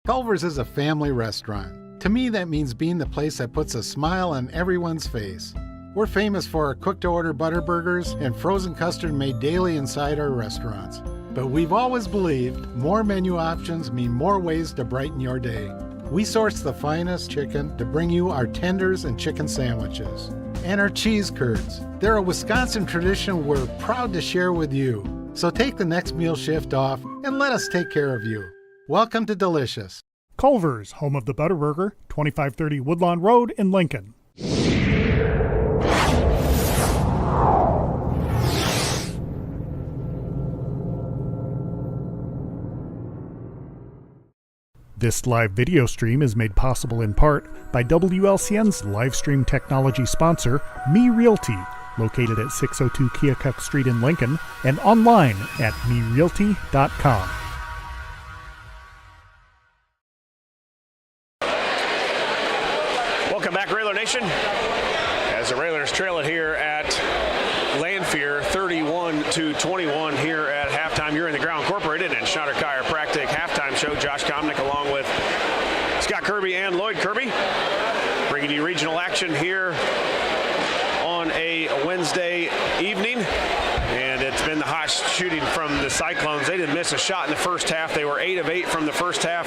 Culver's is a family restaurant. To me, that means being the place that puts a smile on everyone's face. We're famous for our cooked-to-order butter burgers and frozen custard made daily inside our restaurants. But we've always believed more menu options mean more ways to brighten your day. We source the finest chicken to bring you our tenders and chicken sandwiches. And our cheese curds. They're a Wisconsin tradition we're proud to share with you. So take the next meal shift off and let us take care of you. Welcome to Delicious. Culver's, home of the Butterburger, 2530 Woodlawn Road in Lincoln. This live video stream is made possible in part by WLCN's live stream technology sponsor, Me Realty, located at 602 Keokuk Street in Lincoln and online at merealty.com. Welcome back, Railer Nation, as the Railers trail it here at Lanphier 31-21 here at halftime. You're in the Growl Incorporated and Schneider Chiropractic halftime show. Josh Komnick along with Scott Kirby and Lloyd Kirby, bringing you regional action here on a Wednesday evening. And it's been the hot shooting from the Cyclones. They didn't miss a shot in the first half. They were 8 of 8 from the first half.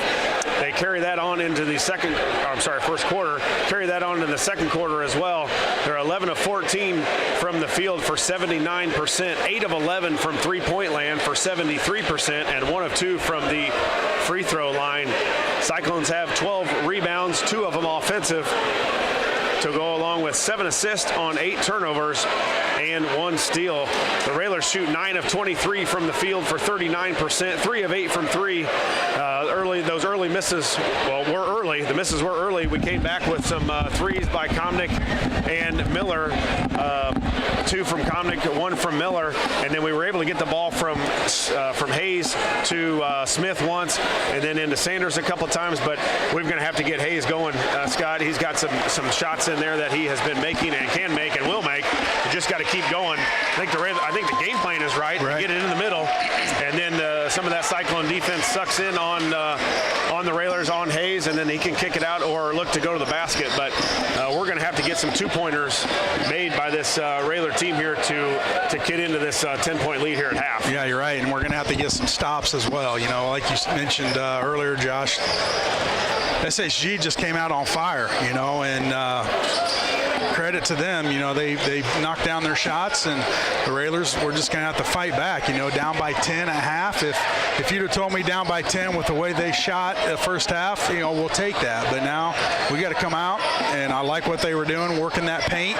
They carry that on into the first quarter. Carry that on into the second quarter as well. They're 11 of 14 from the field for 79%, 8 of 11 from three-point land for 73%, and 1 of 2 from the free throw line. Cyclones have 12 rebounds, 2 of them offensive, to go along with 7 assists on 8 turnovers and 1 steal. The Railers shoot 9 of 23 from the field for 39%, 3 of 8 from 3. Those early misses, were early. The misses were early. We came back with some threes by Komnick and Miller, 2 from Komnick, 1 from Miller, and then we were able to get the ball from Hayes to Smith once, and then into Sanders a couple times. But we're going to have to get Hayes going, Scott. He's got some shots in there that he has been making and can make and will make. We just got to keep going. I think the game plan is right. Get it in the middle, and then some of that Cyclone defense sucks in on on the Railers, on Hayes, and then he can kick it out or look to go to the basket. But we're going to have to get some two-pointers made by this Railer team here to get into this 10-point lead here at half. Yeah, you're right, and we're going to have to get some stops as well. You know, like you mentioned earlier, Josh, SHG just came out on fire, you know, and credit to them. You know, they knocked down their shots, and the Railers were just going to have to fight back. You know, down by 10 at half. If you'd have told me down by 10 with the way they shot the first half, you know, we'll take that. But now we got to come out, and I like what they were doing, working that paint.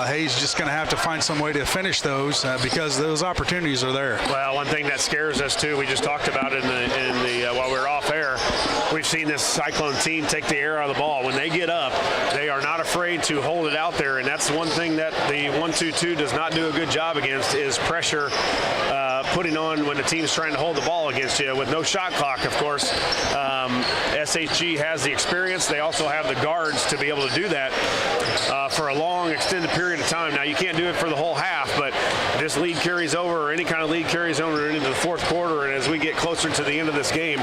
Hayes just going to have to find some way to finish those because those opportunities are there. Well, one thing that scares us too, we just talked about it in the while we were off air. We've seen this Cyclone team take the air out of the ball. When they get up, they are not afraid to hold it out there, and that's one thing that the 1-2-2 does not do a good job against is pressure putting on when the team's trying to hold the ball against you with no shot clock, of course. SHG has the experience. They also have the guards to be able to do that for a long, extended period of time. Now, you can't do it for the whole half, but this lead carries over, or any kind of lead carries over into the fourth quarter, and as we get closer to the end of this game,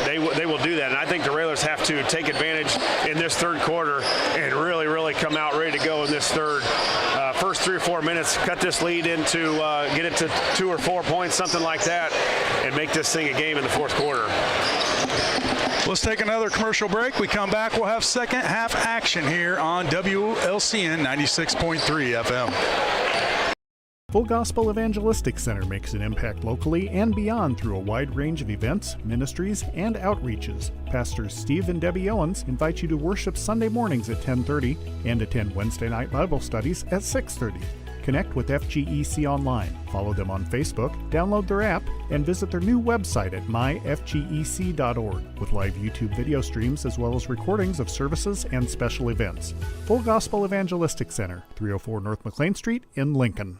they will do that. And I think the Railers have to take advantage in this third quarter and really, really come out ready to go in this third. First 3 or 4 minutes, cut this lead into, get it to 2 or 4 points, something like that, and make this thing a game in the fourth quarter. Let's take another commercial break. We come back, we'll have second half action here on WLCN 96.3 FM. Full Gospel Evangelistic Center makes an impact locally and beyond through a wide range of events, ministries, and outreaches. Pastors Steve and Debbie Owens invite you to worship Sunday mornings at 10:30 and attend Wednesday night Bible studies at 6:30. Connect with FGEC online, follow them on Facebook, download their app, and visit their new website at myfgec.org with live YouTube video streams as well as recordings of services and special events. Full Gospel Evangelistic Center, 304 North McLean Street in Lincoln.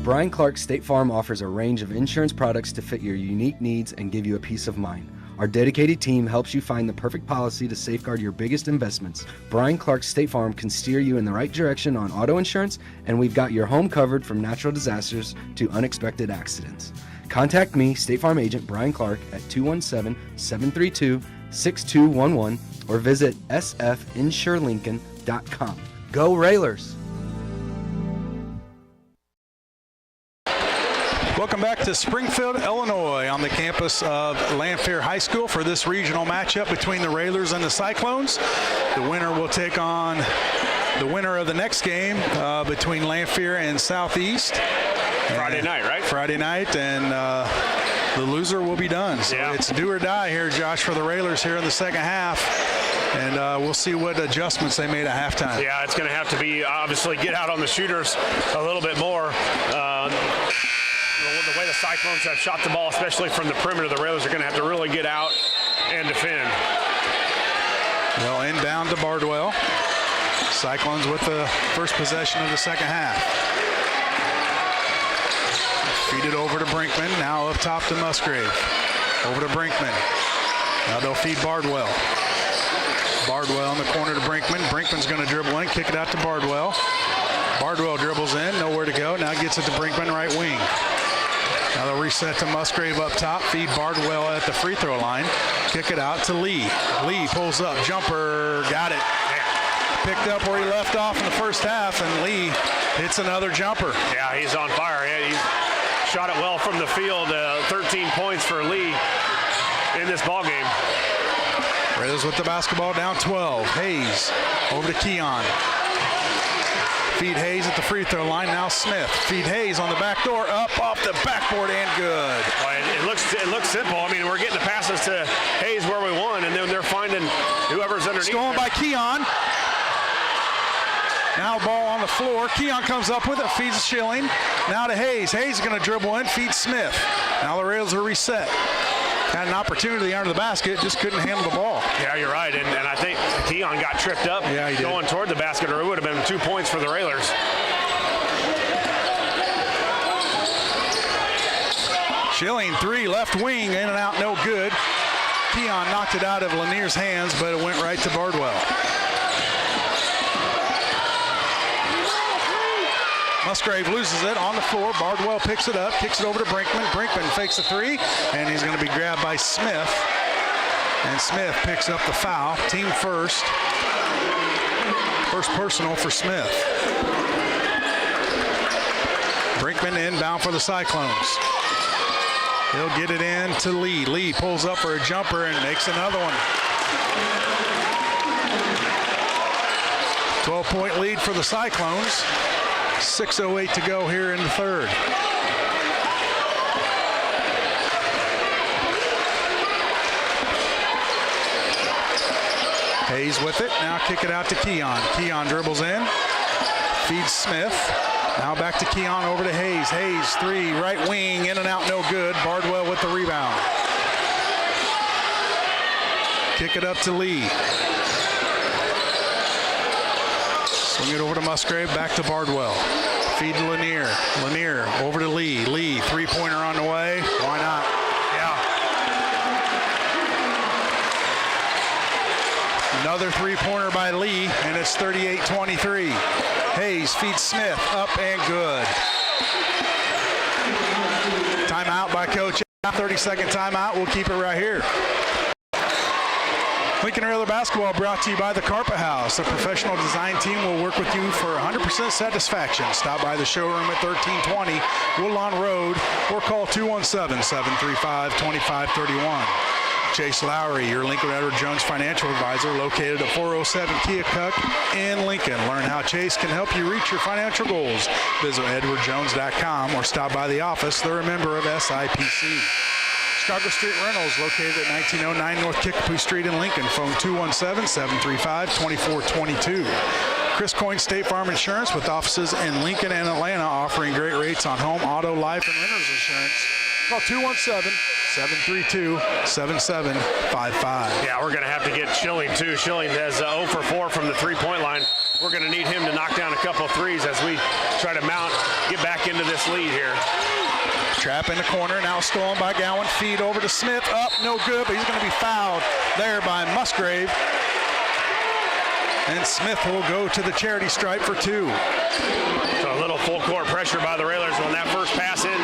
Brian Clark State Farm offers a range of insurance products to fit your unique needs and give you a peace of mind. Our dedicated team helps you find the perfect policy to safeguard your biggest investments. Brian Clark State Farm can steer you in the right direction on auto insurance, and we've got your home covered from natural disasters to unexpected accidents. Contact me, State Farm Agent Brian Clark, at 217-732-6211 or visit sfinsurelincoln.com. Go Railers! Welcome back to Springfield, Illinois, on the campus of Lanphier High School for this regional matchup between the Railers and the Cyclones. The winner will take on the winner of the next game between Lanphier and Southeast. Friday night, right? Friday night, and the loser will be done. So it's do or die here, Josh, for the Railers here in the second half. And we'll see what adjustments they made at halftime. Yeah, it's going to have to be, obviously, get out on the shooters a little bit more. The way the Cyclones have shot the ball, especially from the perimeter, the Railers are going to have to really get out and defend. Well, inbound to Bardwell. Cyclones with the first possession of the second half. Feed it over to Brinkman. Now up top to Musgrave. Over to Brinkman. Now they'll feed Bardwell. Bardwell in the corner to Brinkman. Brinkman's going to dribble in, kick it out to Bardwell. Bardwell dribbles in, nowhere to go. Now gets it to Brinkman, right wing. Now they'll reset to Musgrave up top, feed Bardwell at the free throw line, kick it out to Lee. Lee pulls up, jumper, got it. Picked up where he left off in the first half, and Lee hits another jumper. Yeah, he's on fire. Yeah, he shot it well from the field. 13 points for Lee in this ball game. Raiders with the basketball, down 12. Hayes over to Keon. Feed Hayes at the free throw line. Now Smith. Feed Hayes on the back door. Up off the backboard and good. Well, it looks simple. I mean, we're getting the passes to Hayes where we want, and then they're finding whoever's underneath. Stolen by Keon. Now ball on the floor. Keon comes up with it, feeds Schilling. Now to Hayes. Hayes is going to dribble in, feed Smith. Now the Rails are reset. Had an opportunity under the basket, just couldn't handle the ball. Yeah, you're right, and I think Keon got tripped up he going toward the basket, or it would have been 2 points for the Railers. Schilling, three, left wing, in and out, no good. Keon knocked it out of Lanier's hands, but it went right to Bardwell. Musgrave loses it on the floor. Bardwell picks it up, kicks it over to Brinkman. Brinkman fakes a three, and he's going to be grabbed by Smith. And Smith picks up the foul. Team first. First personal for Smith. Brinkman inbound for the Cyclones. He'll get it in to Lee. Lee pulls up for a jumper and makes another one. 12-point lead for the Cyclones. 6:08 to go here in the third. Hayes with it. Now kick it out to Keon. Keon dribbles in. Feeds Smith. Now back to Keon, over to Hayes. Hayes, three, right wing, in and out, no good. Bardwell with the rebound. Kick it up to Lee. Swing it over to Musgrave, back to Bardwell. Feed to Lanier. Lanier over to Lee. Lee, three-pointer on the way. Why not? Yeah. Another three-pointer by Lee, and it's 38-23. Hayes feeds Smith, up and good. Timeout by Coach. 30-second timeout. We'll keep it right here. Lincoln Railer basketball brought to you by the Carpet House. A professional design team will work with you for 100% satisfaction. Stop by the showroom at 1320 Woodlawn Road or call 217-735-2531. Chase Lowry, your Lincoln Edward Jones financial advisor, located at 407 Keokuk in Lincoln. Learn how Chase can help you reach your financial goals. Visit edwardjones.com or stop by the office. They're a member of SIPC. Chicago Street Rentals, located at 1909 North Kickapoo Street in Lincoln. Phone 217-735-2422. Chris Coyne State Farm Insurance, with offices in Lincoln and Atlanta, offering great rates on home, auto, life, and renters insurance. Call 217-732-7755. Yeah, we're going to have to get Schilling, too. Schilling has 0 for 4 from the three-point line. We're going to need him to knock down a couple of threes as we try to get back into this lead here. Trap in the corner, now stolen by Gowan. Feed over to Smith, up, no good, but he's going to be fouled there by Musgrave. And Smith will go to the charity stripe for 2. So a little full court pressure by the Railers. On that first pass in,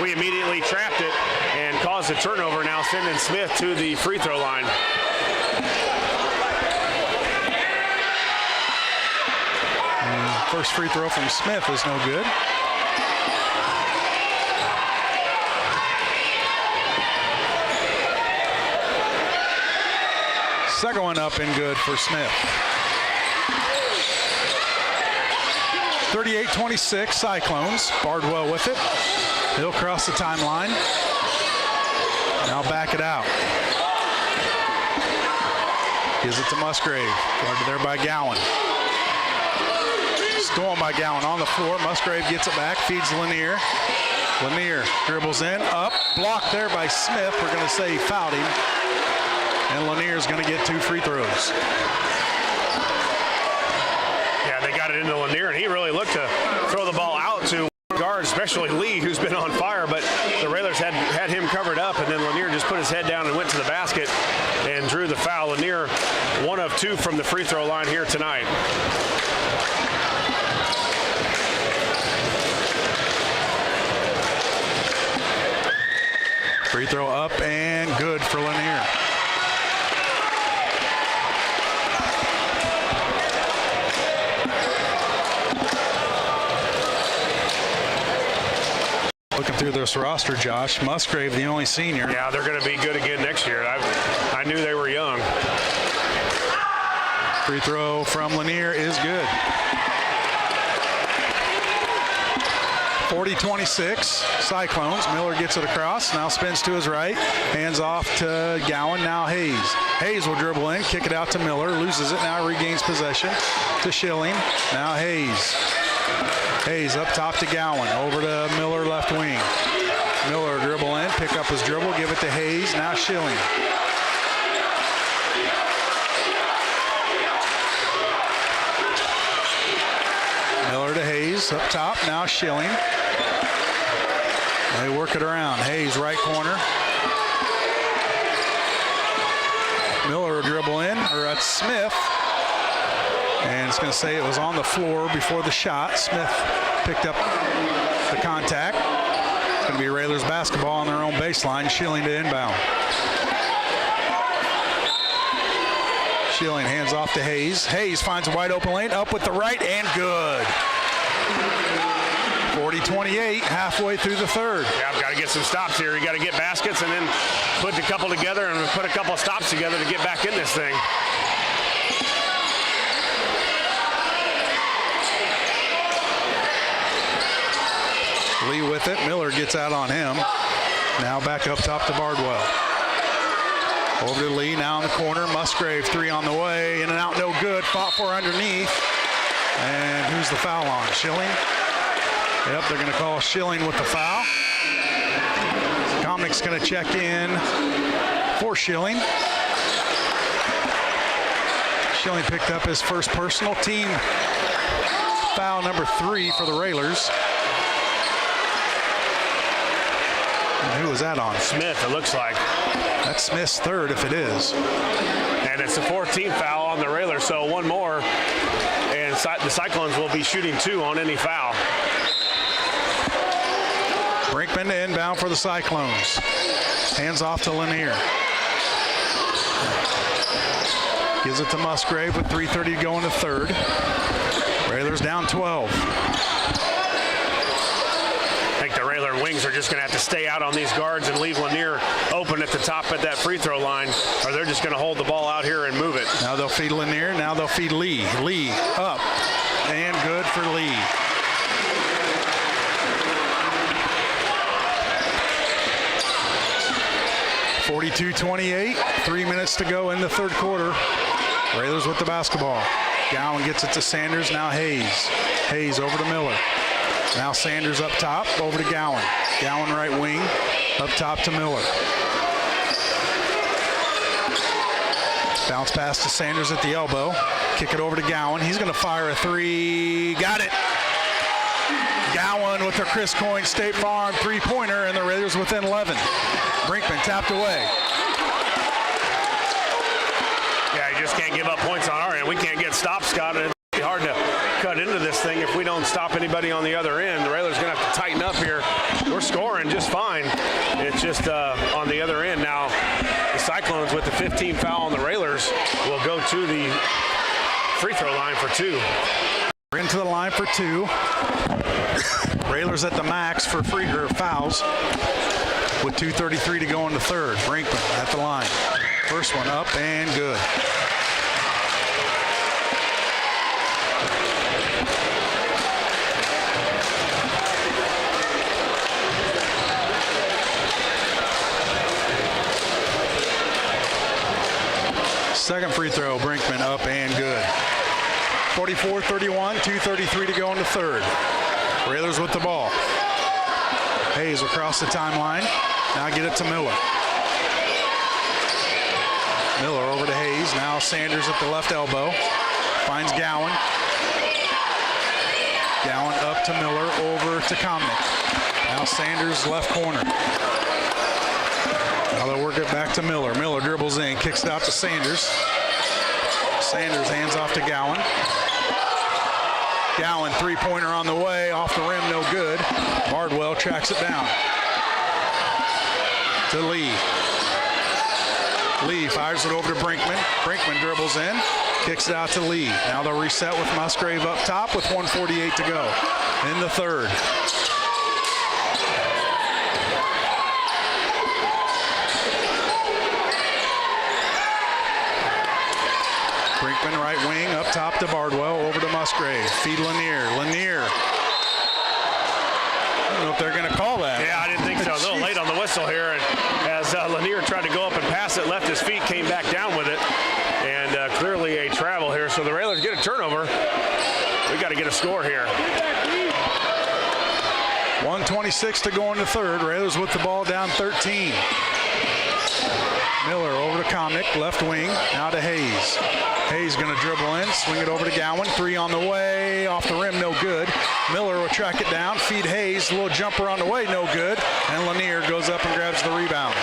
we immediately trapped it and caused a turnover, now sending Smith to the free throw line. First free throw from Smith is no good. Second one up and good for Smith. 38-26 Cyclones. Bardwell with it. He'll cross the timeline. Now back it out. Gives it to Musgrave. Guarded there by Gowan. Stolen by Gowan on the floor. Musgrave gets it back. Feeds Lanier. Lanier dribbles in. Up. Blocked there by Smith. We're going to say he fouled him. And Lanier's going to get 2 free throws. Yeah, they got it into Lanier, and he really looked to throw the ball out to guards, especially Lee, who's been on fire, but the Railers had him covered up, and then Lanier just put his head down and went to the basket and drew the foul. Lanier, 1 of 2 from the free throw line here tonight. Free throw up and good for Lanier. Looking through this roster, Josh, Musgrave, the only senior. Yeah, they're going to be good again next year. I knew they were young. Free throw from Lanier is good. 40-26, Cyclones. Miller gets it across, now spins to his right, hands off to Gowan, now Hayes. Hayes will dribble in, kick it out to Miller, loses it, now regains possession to Schilling. Now Hayes. Hayes up top to Gowan, over to Miller left wing. Miller dribble in, pick up his dribble, give it to Hayes, now Schilling. Miller to Hayes, up top, now Schilling. They work it around. Hayes, right corner. Miller will dribble in, or that's Smith. And it's going to say it was on the floor before the shot. Smith picked up the contact. It's going to be Railers basketball on their own baseline. Schilling to inbound. Schilling hands off to Hayes. Hayes finds a wide open lane, up with the right, and good. 40-28, halfway through the third. Yeah, I've got to get some stops here. You got to get baskets and then put a couple together and put a couple of stops together to get back in this thing. Lee with it. Miller gets out on him. Now back up top to Bardwell. Over to Lee, now in the corner. Musgrave, three on the way. In and out, no good. Fought for underneath. And who's the foul on? Schilling? Yep, they're going to call Schilling with the foul. Comnick's going to check in for Schilling. Schilling picked up his first personal team foul, number 3 for the Railers. And who was that on? Smith, it looks like. That's Smith's third, if it is. And it's the 14th foul on the Railers, so one more. And the Cyclones will be shooting 2 on any foul. Brinkman to inbound for the Cyclones. Hands off to Lanier. Gives it to Musgrave with 3:30 to go in the third. Railers down 12. I think the Railer wings are just going to have to stay out on these guards and leave Lanier open at the top at that free throw line, or they're just going to hold the ball out here and move it. Now they'll feed Lanier. Now they'll feed Lee. Lee up. And good for Lee. (42-28). 3 minutes to go in the third quarter. Railers with the basketball. Gowan gets it to Sanders. Now Hayes. Hayes over to Miller. Now Sanders up top, over to Gowan. Gowan right wing, up top to Miller. Bounce pass to Sanders at the elbow. Kick it over to Gowan. He's going to fire a three. Got it. Gowan with the Chris Coyne State Farm three-pointer, and the Raiders within 11. Brinkman tapped away. Yeah, you just can't give up points on our end. We can't get stops, Scott. It's hard to cut into this thing if we don't stop anybody on the other end. The Railers going to have to tighten up here. We're scoring just fine. It's just on the other end now. The Cyclones with the 15 foul on the Railers will go to the free throw line for 2. We're into the line for 2. Railers at the max for fouls with 2:33 to go in the third. Brinkman at the line. First one up and good. Second free throw, Brinkman up and good. 44-31, 2:33 to go in the third. Railers with the ball. Hayes across the timeline. Now get it to Miller. Miller over to Hayes. Now Sanders at the left elbow. Finds Gowan. Gowan up to Miller, over to Comnick. Now Sanders left corner. Now they'll work it back to Miller. Miller dribbles in, kicks it out to Sanders. Sanders hands off to Gowan. Gowan three-pointer on the way, off the rim, no good. Bardwell tracks it down. To Lee. Lee fires it over to Brinkman. Brinkman dribbles in, kicks it out to Lee. Now they'll reset with Musgrave up top with 1:48 to go in the third. Brinkman right wing, up top to Bardwell, over to Musgrave. Feed Lanier. Lanier. I don't know if they're going to call that. Yeah, I didn't think so. A little late on the whistle here. And as Lanier tried to go up and pass it, left his feet, came back down with it. And clearly a travel here. So the Railers get a turnover. We got to get a score here. 1:26 to go in the third. Railers with the ball down 13. Miller over to Comnick, left wing, now to Hayes. Hayes going to dribble in, swing it over to Gowan. Three on the way, off the rim, no good. Miller will track it down, feed Hayes, a little jumper on the way, no good. And Lanier goes up and grabs the rebound.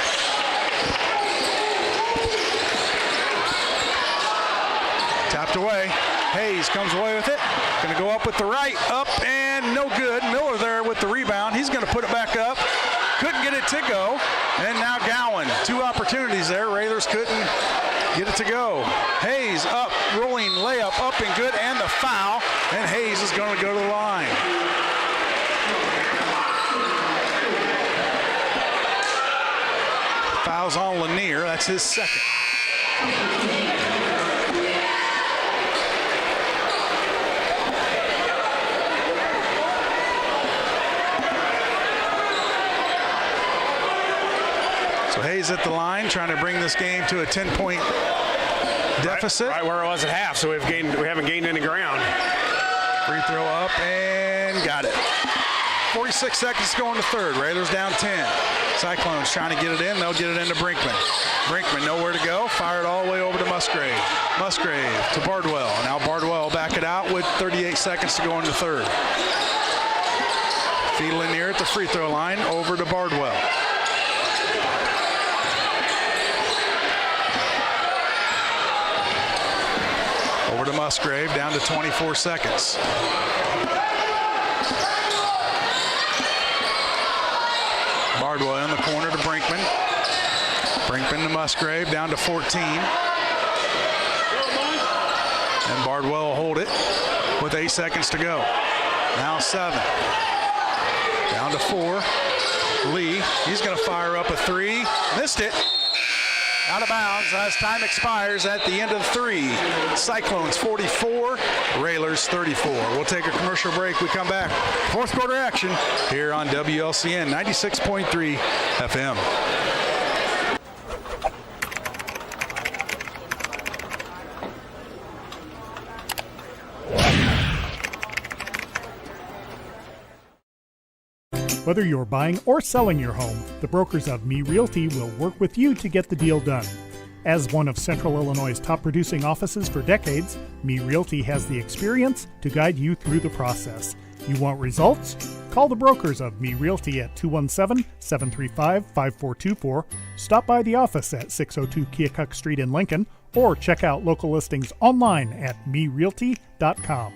Tapped away. Hayes comes away with it. Going to go up with the right. Up and no good. Miller there with the rebound. He's going to put it back up. Couldn't get it to go. And now Gowan. 2 opportunities there. Railers couldn't get it to go. Hayes up, rolling layup, up and good, and the foul. And Hayes is going to go to the line. Fouls on Lanier. That's his second. So Hayes at the line, trying to bring this game to a 10-point deficit. Right where it was at half, so we haven't gained any ground. Free throw up and got it. 46 seconds to go in the third. Railers down 10. Cyclones trying to get it in. They'll get it into Brinkman. Brinkman nowhere to go. Fired all the way over to Musgrave. Musgrave to Bardwell. Now Bardwell back it out with 38 seconds to go in the third. Feedling near at the free throw line. Over to Bardwell. Over to Musgrave, down to 24 seconds. Bardwell in the corner to Brinkman. Brinkman to Musgrave, down to 14. And Bardwell will hold it with 8 seconds to go. Now 7. Down to 4. Lee, he's going to fire up a 3. Missed it. Out of bounds as time expires at the end of 3. Cyclones 44, Railers 34. We'll take a commercial break. We come back. Fourth quarter action here on WLCN 96.3 FM. Whether you're buying or selling your home, the brokers of Me Realty will work with you to get the deal done. As one of Central Illinois' top producing offices for decades, Me Realty has the experience to guide you through the process. You want results? Call the brokers of Me Realty at 217-735-5424, stop by the office at 602 Keokuk Street in Lincoln, or check out local listings online at merealty.com.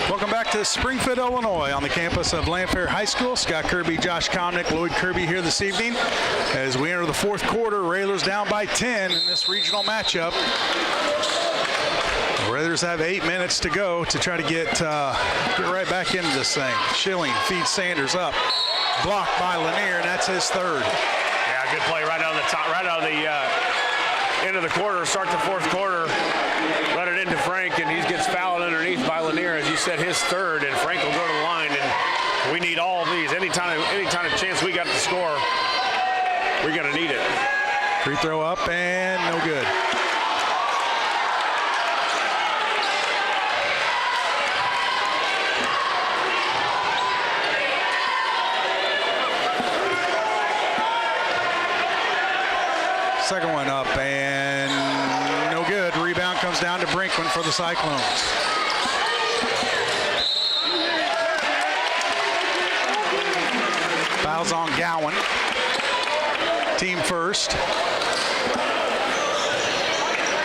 Welcome back to Springfield, Illinois on the campus of Lanphier High School. Scott Kirby, Josh Comnick, Lloyd Kirby here this evening as we enter the fourth quarter. Railers down by 10 in this regional matchup. The Railers have 8 minutes to go to try to get right back into this thing. Schilling feeds Sanders up. Blocked by Lanier, and that's his third. Yeah, good play right out of the top, right out of the end of the quarter. Start the fourth quarter. Let it into Frank, and he gets fouled underneath by Lanier, as you said, his third, and Frank will go to the line. And we need all of these. Anytime a chance we got to score, we're going to need it. Free throw up and no good. Second one up and no good. Rebound comes down to Brinkman for the Cyclones. Fouls on Gowan. Team first.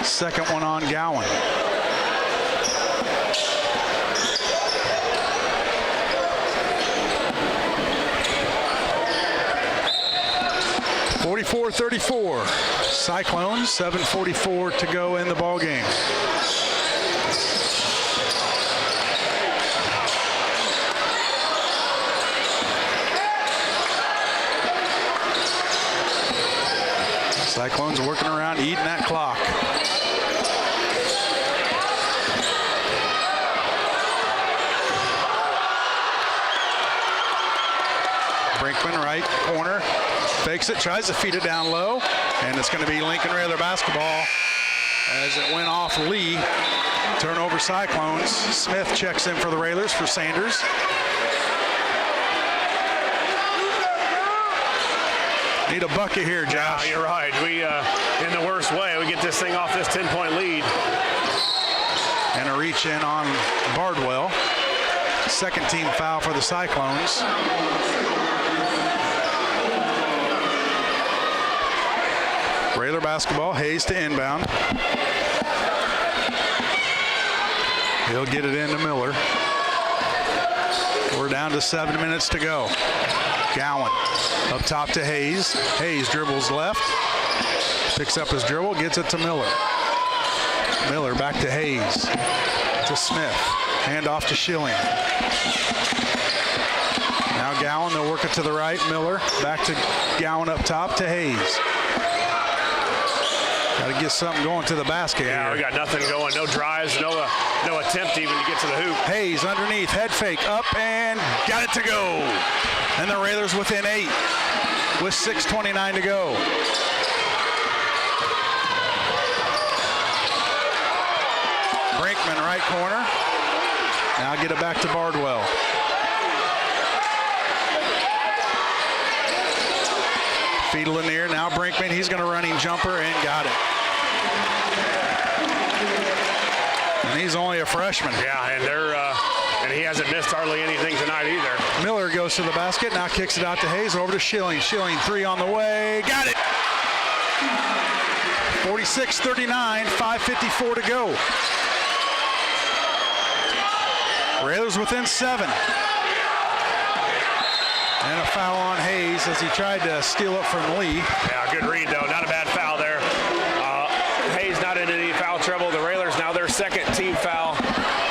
Second one on Gowan. (44-34). Cyclones, 7:44 to go in the ball game. Cyclones working around, eating that clock. Brinkman, right corner. Fakes it, tries to feed it down low, and it's going to be Lincoln Railer basketball as it went off Lee. Turnover Cyclones. Smith checks in for the Railers for Sanders. Need a bucket here, Josh. Yeah, you're right. We, in the worst way, we get this thing off this 10-point lead. And a reach in on Bardwell. Second team foul for the Cyclones. Railer basketball, Hayes to inbound. He'll get it into Miller. We're down to 7 minutes to go. Gowan up top to Hayes. Hayes dribbles left. Picks up his dribble, gets it to Miller. Miller back to Hayes. To Smith. Hand off to Schilling. Now Gowan, they'll work it to the right. Miller back to Gowan up top to Hayes. Got to get something going to the basket Yeah, here. we got nothing going. No drives, no attempt even to get to the hoop. Hayes underneath, head fake, up and got it to go. And the Railers within 8 with 6:29 to go. Brinkman right corner. Now get it back to Bardwell. Fiedler now Brinkman, he's going to running jumper and got it. And he's only a freshman. Yeah, and he hasn't missed hardly anything tonight either. Miller goes to the basket, now kicks it out to Hayes, over to Schilling. Schilling, 3 on the way, got it! 46-39, 5:54 to go. Railers within 7. And a foul on Hayes as he tried to steal it from Lee. Yeah, good read, though. Not a bad foul there. Hayes not in any foul trouble. The Railers now their second team foul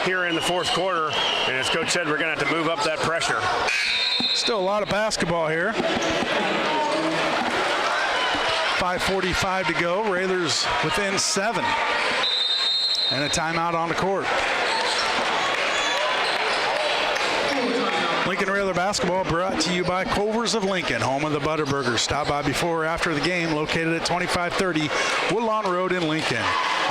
here in the fourth quarter. And as Coach said, we're going to have to move up that pressure. Still a lot of basketball here. 5:45 to go. Railers within 7. And a timeout on the court. Lincoln Railer basketball brought to you by Culver's of Lincoln, home of the Butterburgers. Stop by before or after the game, located at 2530 Woodlawn Road in Lincoln.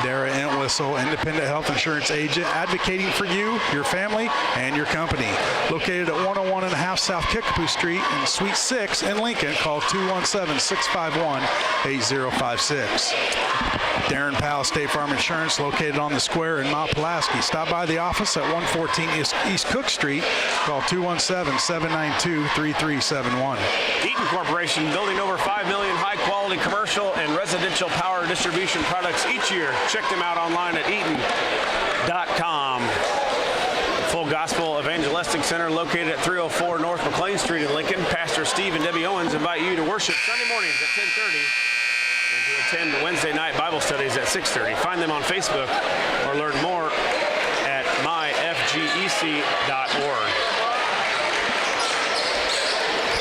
Dara Entwistle, independent health insurance agent, advocating for you, your family, and your company. Located at 101.5 South Kickapoo Street in Suite 6 in Lincoln. Call 217-651-8056. Darren Powell, State Farm Insurance, located on the square in Mount Pulaski. Stop by the office at 114 East Cook Street. Call 217-792-3371. Eaton Corporation, building over 5 million high-quality commercial and residential power distribution products each year. Check them out online at eaton.com. Full Gospel Evangelistic Center located at 304 North McLean Street in Lincoln. Pastor Steve and Debbie Owens invite you to worship Sunday mornings at 10:30 and to attend Wednesday night Bible studies at 6:30. Find them on Facebook or learn more at myfgec.org.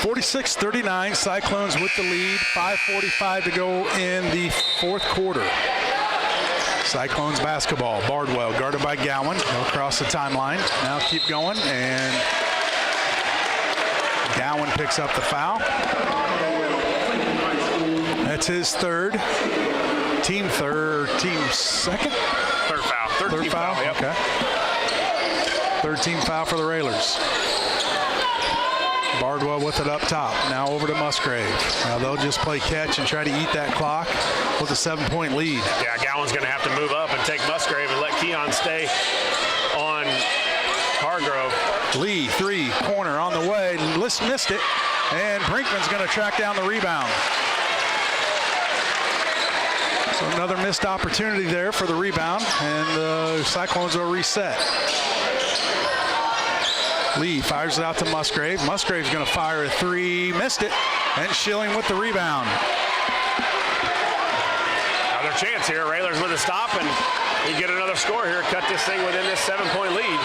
46-39, Cyclones with the lead. 5:45 to go in the fourth quarter. Cyclones basketball. Bardwell guarded by Gowan. He'll cross the timeline. Now keep going, and Gowan picks up the foul. That's his third. Team second? Third foul. Third foul? Yep. Okay. Third team foul for the Railers. Bardwell with it up top. Now over to Musgrave. Now they'll just play catch and try to eat that clock with a 7-point lead. Yeah, Gowan's going to have to move up and take Musgrave and let Keon stay on Hargrove. Lee, 3, corner on the way. Missed it. And Brinkman's going to track down the rebound. So another missed opportunity there for the rebound. And the Cyclones will reset. Lee fires it out to Musgrave. Musgrave's going to fire a 3. Missed it. And Schilling with the rebound. Another chance here. Railers with a stop, and you get another score here. Cut this thing within this 7-point lead.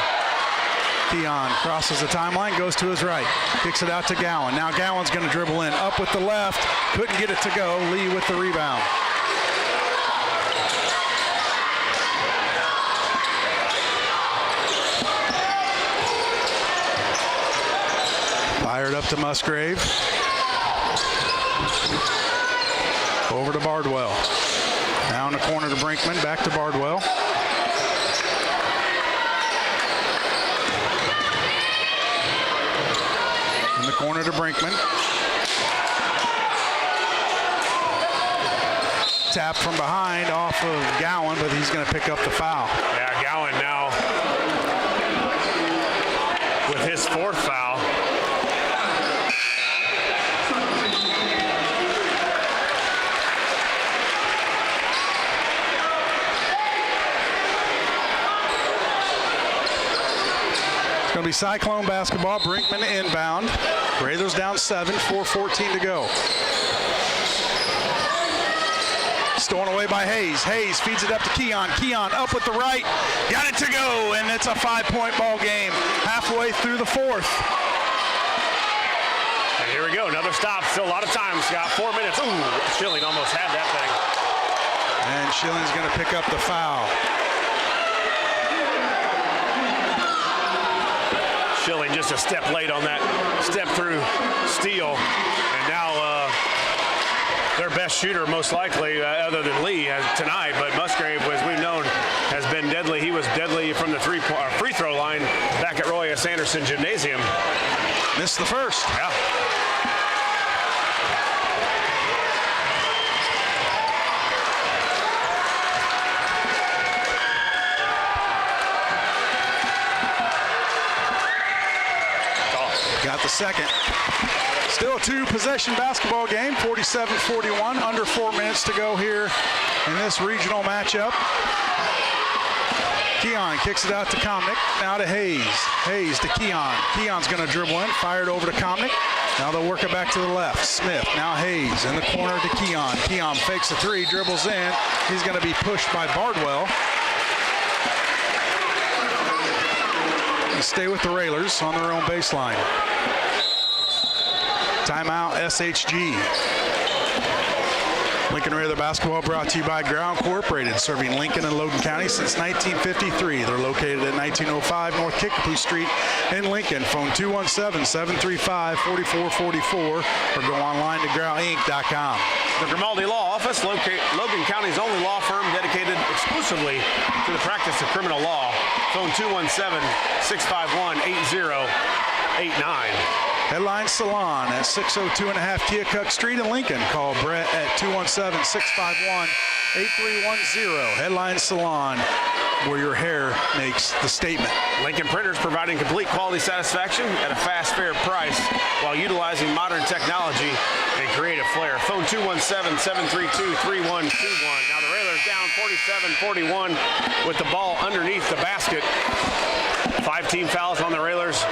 Keon crosses the timeline, goes to his right. Kicks it out to Gowan. Now Gowan's going to dribble in. Up with the left. Couldn't get it to go. Lee with the rebound. Fired up to Musgrave. Over to Bardwell. Now in the corner to Brinkman. Back to Bardwell. In the corner to Brinkman. Tap from behind off of Gowan, but he's going to pick up the foul. Yeah, Gowan now with his 4th foul. It's going to be Cyclone basketball. Brinkman inbound. Raiders down 7, 4:14 to go. Stolen away by Hayes. Hayes feeds it up to Keon. Keon up with the right. Got it to go, and it's a 5-point ball game halfway through the 4th. And here we go, another stop. Still a lot of time, Scott. 4 minutes. Ooh, Schilling almost had that thing. And Schilling's going to pick up the foul. Schilling just a step late on that step through steal. And now their best shooter, most likely, other than Lee tonight, but Musgrave, as we've known, has been deadly. He was deadly from the free throw line back at Roy S. Anderson Gymnasium. Missed the first. Yeah. Got the second. Still a 2-possession basketball game, 47-41, under 4 minutes to go here in this regional matchup. Keon kicks it out to Komnick, now to Hayes. Hayes to Keon. Keon's going to dribble in, fired over to Komnick. Now they'll work it back to the left. Smith, now Hayes in the corner to Keon. Keon fakes a 3, dribbles in. He's going to be pushed by Bardwell. And stay with the Railers on their own baseline. Timeout, SHG. Lincoln Railer basketball brought to you by Grau Incorporated, serving Lincoln and Logan County since 1953. They're located at 1905 North Kickapoo Street in Lincoln. Phone 217-735-4444 or go online to grauinc.com. The Grimaldi Law Office, Logan County's only law firm dedicated exclusively to the practice of criminal law. Phone 217-651-8089. Headline Salon at 602 and a half Keokuk Street in Lincoln. Call Brett at 217-651-8310. Headline Salon, where your hair makes the statement. Lincoln Printers providing complete quality satisfaction at a fast, fair price while utilizing modern technology and creative flair. Phone 217-732-3121. Now the Railers down 47-41 with the ball underneath the basket. 5 team fouls on the Railers,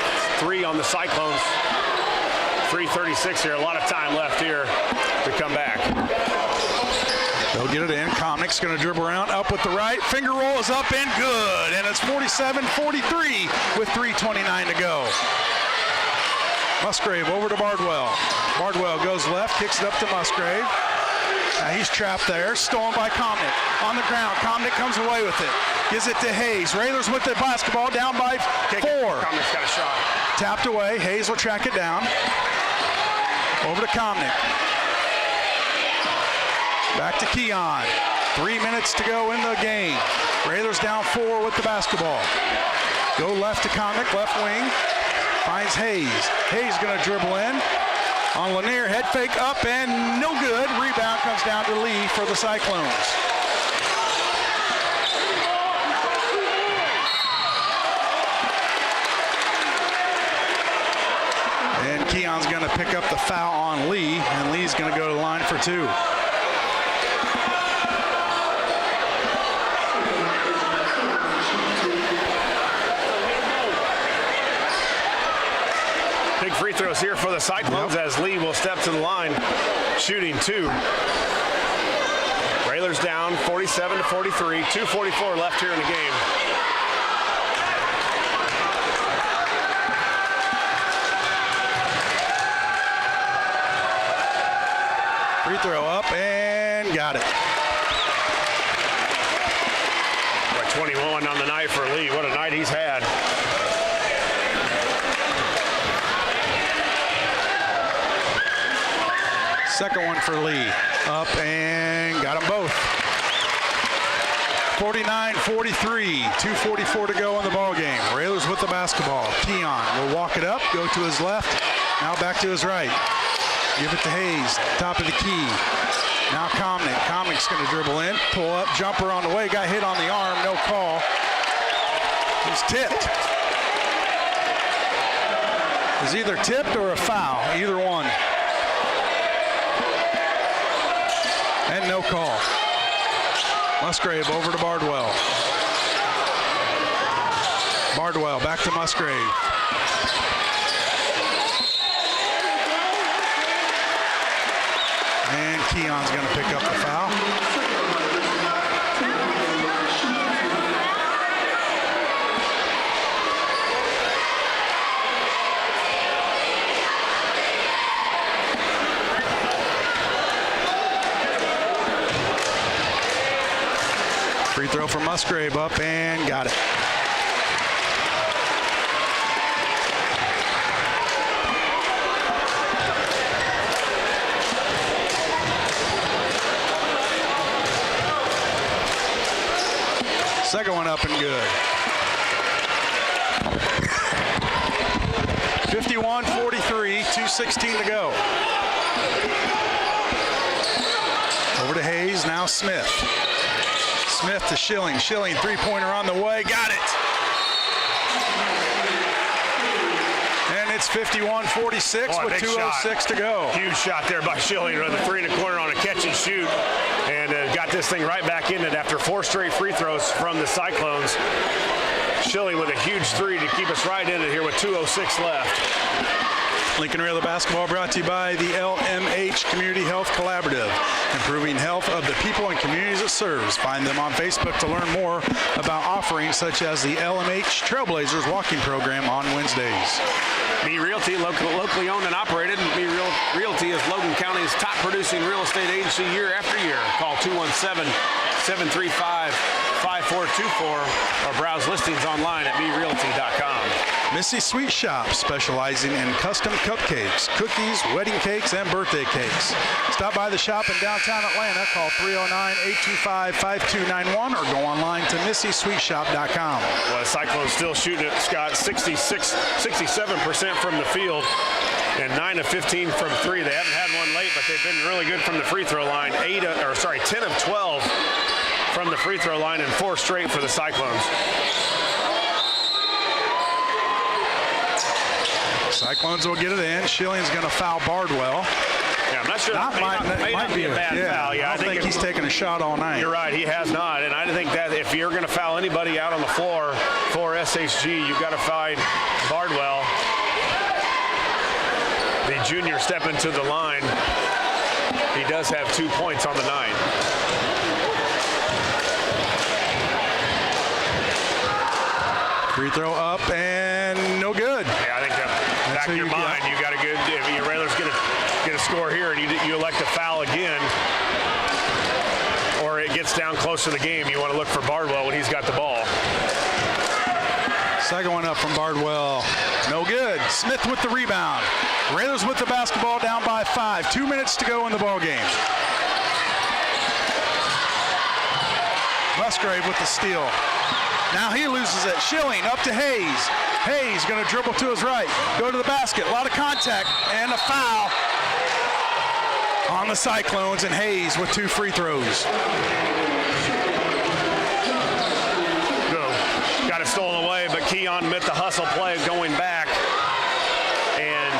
3 on the Cyclones. 3:36 here, a lot of time left here to come back. They'll get it in. Komnick's going to dribble around, up with the right. Finger roll is up and good. And it's 47-43 with 3:29 to go. Musgrave over to Bardwell. Bardwell goes left, kicks it up to Musgrave. He's trapped there, stolen by Komnick. On the ground, Komnick comes away with it. Gives it to Hayes. Railers with the basketball, down by 4. Komnick's got a shot. Tapped away. Hayes will track it down. Over to Komnick. Back to Keon. 3 minutes to go in the game. Railers down 4 with the basketball. Go left to Komnick, left wing. Finds Hayes. Hayes going to dribble in. On Lanier, head fake up and no good. Rebound comes down to Lee for the Cyclones. And Keon's going to pick up the foul on Lee, and Lee's going to go to the line for 2. Big free throws here for the Cyclones as Lee will step to the line, shooting 2. Railers down 47-43, 2:44 left here in the game. Free throw up and got it. 21 on the night for Lee. What a night he's had. Second one for Lee. Up and got them both. 49-43, 2:44 to go in the ball game. Railers with the basketball. Keon will walk it up, go to his left, now back to his right. Give it to Hayes, top of the key. Now Comnick. Comnick's going to dribble in, pull up, jumper on the way, got hit on the arm, no call. It's tipped. It's either tipped or a foul, either one. And no call. Musgrave over to Bardwell. Bardwell back to Musgrave. And Keon's going to pick up the foul. Free throw for Musgrave, up and got it. Second one up and good. 51-43, 2:16 to go. Over to Hayes, now Smith. Smith to Schilling. Schilling, three-pointer on the way. Got it. And it's 51-46 with 2:06 to go. Huge shot there by Schilling. The three in the corner on a catch and shoot. And got this thing right back in it after 4 straight free throws from the Cyclones. Schilling with a huge three to keep us right in it here with 2:06 left. Lincoln Railer basketball brought to you by the LMH Community Health Collaborative, improving health of the people and communities it serves. Find them on Facebook to learn more about offerings such as the LMH Trailblazers walking program on Wednesdays. Me Realty, locally owned and operated. Me Realty is Logan County's top producing real estate agency year after year. Call 217-735-5424 or browse listings online at merealty.com. Missy Sweet Shop, specializing in custom cupcakes, cookies, wedding cakes, and birthday cakes. Stop by the shop in downtown Atlanta. Call 309-825-5291 or go online to missysweetshop.com. Well, the Cyclones still shooting it, Scott, 67% from the field and 9 of 15 from three. They haven't had one late, but they've been really good from the free throw line. 10 of 12 from the free throw line and 4 straight for the Cyclones. Cyclones will get it in. Schilling's going to foul Bardwell. Yeah, I'm not sure. That might be a bad foul. Yeah, I think he's taken a shot all night. You're right, he has not. And I think that if you're going to foul anybody out on the floor for SHG, you've got to find Bardwell. The junior stepping to the line. He does have 2 points on the night. Free throw up and no good. Yeah, I think that back in your mind, you got a good. If your Railers get a score here and you elect to foul again, or it gets down close to the game, you want to look for Bardwell when he's got the ball. Second one up from Bardwell. No good. Smith with the rebound. Railers with the basketball down by 5. 2 minutes to go in the ball game. Musgrave with the steal. Now he loses it. Schilling up to Hayes. Hayes going to dribble to his right. Go to the basket. A lot of contact and a foul on the Cyclones, and Hayes with 2 free throws. Got it stolen away, but Keon met the hustle play going back. And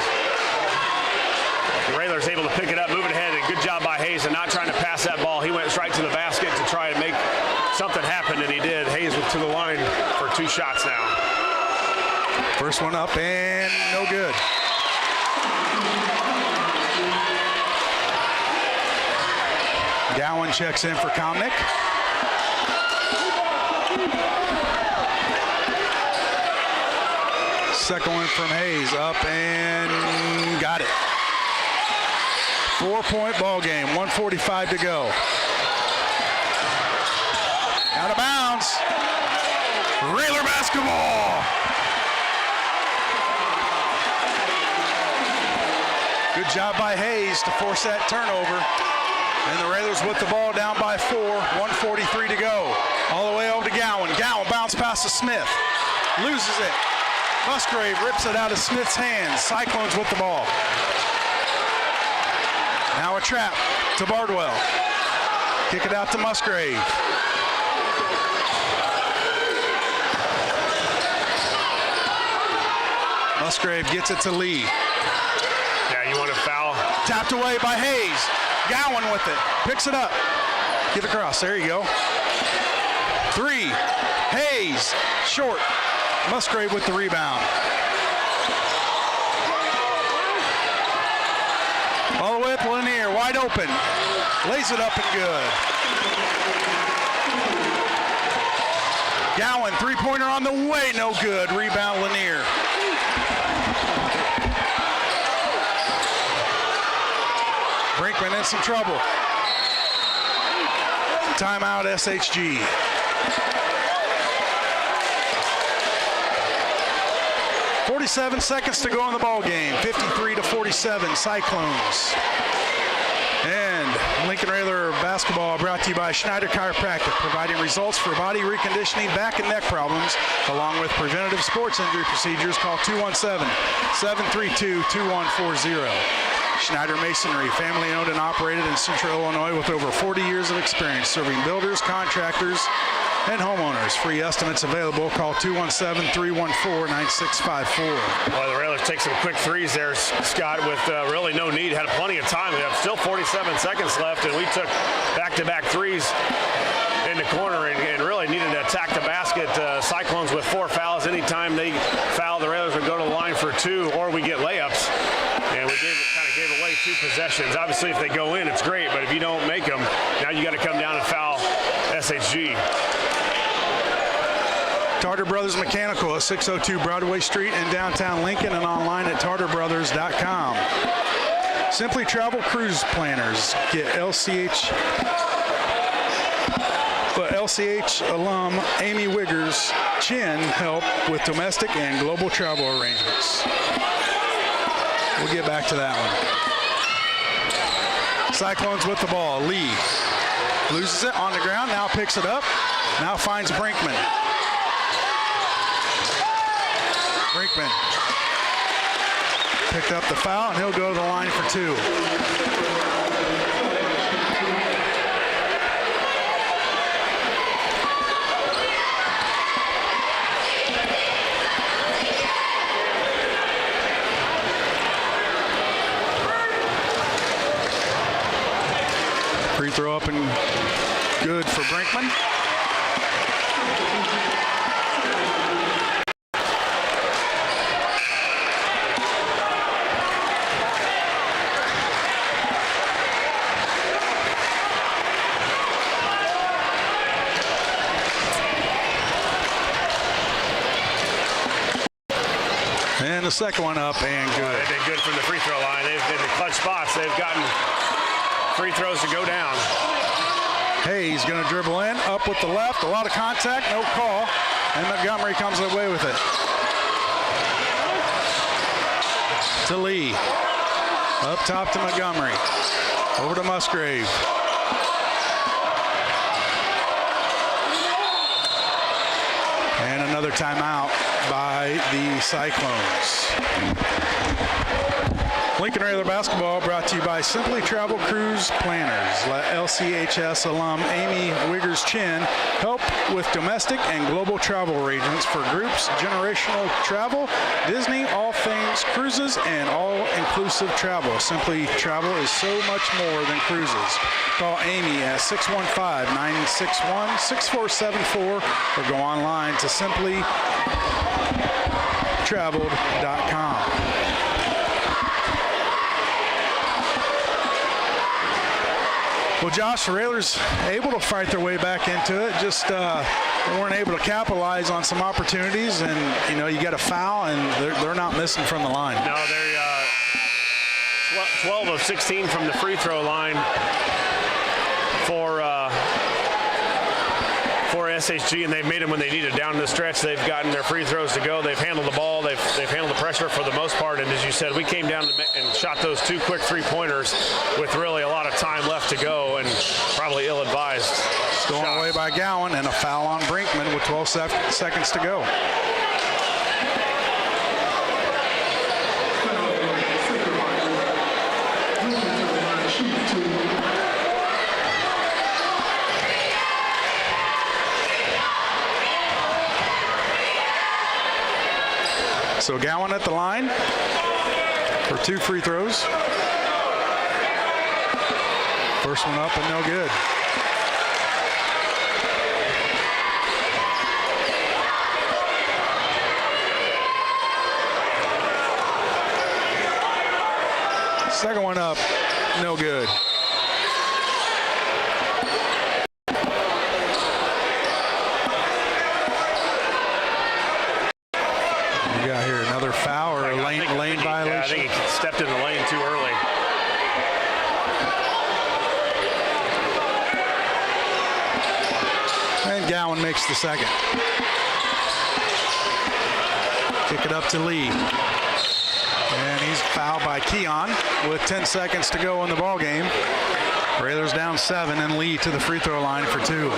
the Railers able to pick it up, moving ahead. And good job by Hayes and not trying to pass that ball. He went straight to the basket to try to make something happen, and he did. Hayes went to the line for 2 shots now. First one up and no good. Gowan checks in for Comnick. Second one from Hayes, up and got it. 4-point ball game, 1:45 to go. Out of bounds. Railer basketball. Good job by Hayes to force that turnover. And the Railers with the ball down by 4, 1:43 to go. All the way over to Gowan. Gowan bounce pass to Smith. Loses it. Musgrave rips it out of Smith's hands. Cyclones with the ball. Now a trap. to Bardwell. Kick it out to Musgrave. Musgrave gets it to Lee. Yeah, you want to foul. Tapped away by Hayes. Gowan with it. Picks it up. Get across. There you go. 3. Hayes. Short. Musgrave with the rebound. All the way up Lanier. Wide open. Lays it up and good. Gowan. Three-pointer on the way. No good. Rebound Lanier. Brinkman in some trouble. Timeout SHG. .47 seconds to go in the ball game. 53-47 Cyclones. And Lincoln Railer basketball brought to you by Schneider Chiropractic, providing results for body reconditioning, back and neck problems, along with preventative sports injury procedures. Call 217-732-2140. Schneider Masonry, family owned and operated in Central Illinois with over 40 years of experience serving builders, contractors, and homeowners. Free estimates available. Call 217-314-9654. Well, the Railers take some quick threes there, Scott, with really no need. Had plenty of time. We have still 47 seconds left, and we took back-to-back threes in the corner and really needed to attack the basket. Cyclones with 4 fouls. Anytime they foul, the Railers would go to the line for 2, or we get layups. And we kind of gave away 2 possessions. Obviously, if they go in, it's great, but if you don't make them, now you got to come down and foul SHG. Tartar Brothers Mechanical at 602 Broadway Street in downtown Lincoln and online at tartarbrothers.com. Simply Travel Cruise Planners. Get LCH alum Amy Wiggers Chin help with domestic and global travel arrangements. We'll get back to that one. Cyclones with the ball. Lee loses it on the ground, now picks it up, now finds Brinkman. Brinkman picked up the foul, and he'll go to the line for 2. Free throw up and good for Brinkman. And the second one up and good. They've been good from the free throw line. They've been in clutch spots. They've gotten free throws to go down. Hayes going to dribble in, up with the left, a lot of contact, no call, and Montgomery comes away with it. To Lee, up top to Montgomery, over to Musgrave. And another timeout by the Cyclones. Lincoln Railer basketball brought to you by Simply Travel Cruise Planners. Let LCHS alum Amy Wiggers Chin help with domestic and global travel arrangements for groups, generational travel, Disney, all things cruises, and all-inclusive travel. Simply Travel is so much more than cruises. Call Amy at 615-961-6474 or go online to simplytraveled.com. Well, Josh, the Railers able to fight their way back into it. Just they weren't able to capitalize on some opportunities, and you get a foul, and they're not missing from the line. No, they're 12 of 16 from the free throw line for SHG, and they've made them when they needed down the stretch. They've gotten their free throws to go. They've handled the ball. They've handled the pressure for the most part. And as you said, we came down and shot those 2 quick 3-pointers with really a lot of time left to go and probably ill-advised. Stolen away by Gowan, and a foul on Brinkman with 12 seconds to go. So Gowan at the line for 2 free throws. First one up and no good. Second one up, no good. We got here another foul or a lane violation. Yeah, I think he stepped in the lane too early. And Gowan makes the second. Kick it up to Lee. And he's fouled by Keon with 10 seconds to go in the ball game. Railers down 7 and Lee to the free throw line for 2.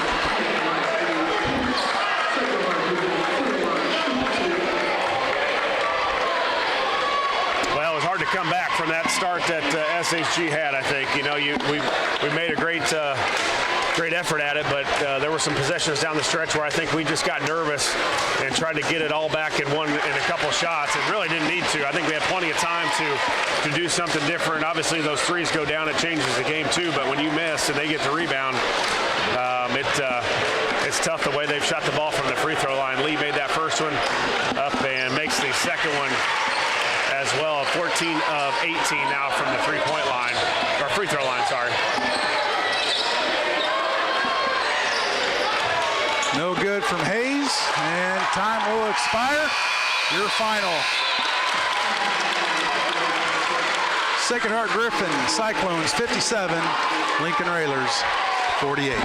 Well, it was hard to come back from that start that SHG had, I think. You know, we made a great effort at it, but there were some possessions down the stretch where I think we just got nervous and tried to get it all back in a couple shots and really didn't need to. I think we had plenty of time to do something different. Obviously, those threes go down, it changes the game too, but when you miss and they get the rebound, it's tough the way they've shot the ball from the free throw line. Lee made that first one up and makes the second one as well. 14 of 18 now from the three-point line, or free throw line, sorry. No good from Hayes, and time will expire. Your final. Sacred Heart Griffin Cyclones 57, Lincoln Railers 48.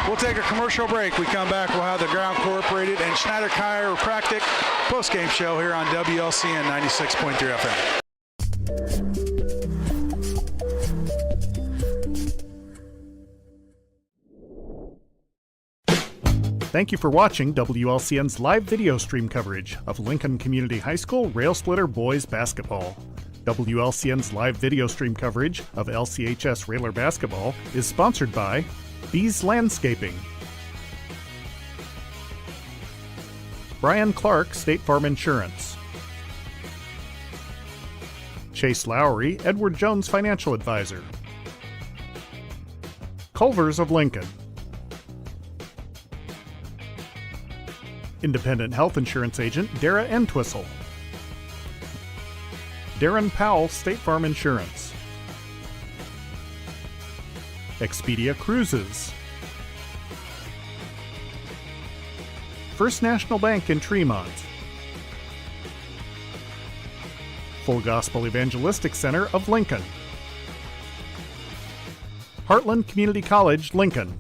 We'll take a commercial break. We come back, we'll have the Ground Corporated and Schneider Chiropractic post-game show here on WLCN 96.3 FM. Thank you for watching WLCN's live video stream coverage of Lincoln Community High School Rail Splitter Boys Basketball. WLCN's live video stream coverage of LCHS Railer Basketball is sponsored by Bees Landscaping, Brian Clark State Farm Insurance, Chase Lowry Edward Jones Financial Advisor, Culver's of Lincoln, Independent Health Insurance Agent Dara Entwistle, Darren Powell State Farm Insurance, Expedia Cruises, First National Bank in Tremont, Full Gospel Evangelistic Center of Lincoln, Heartland Community College, Lincoln,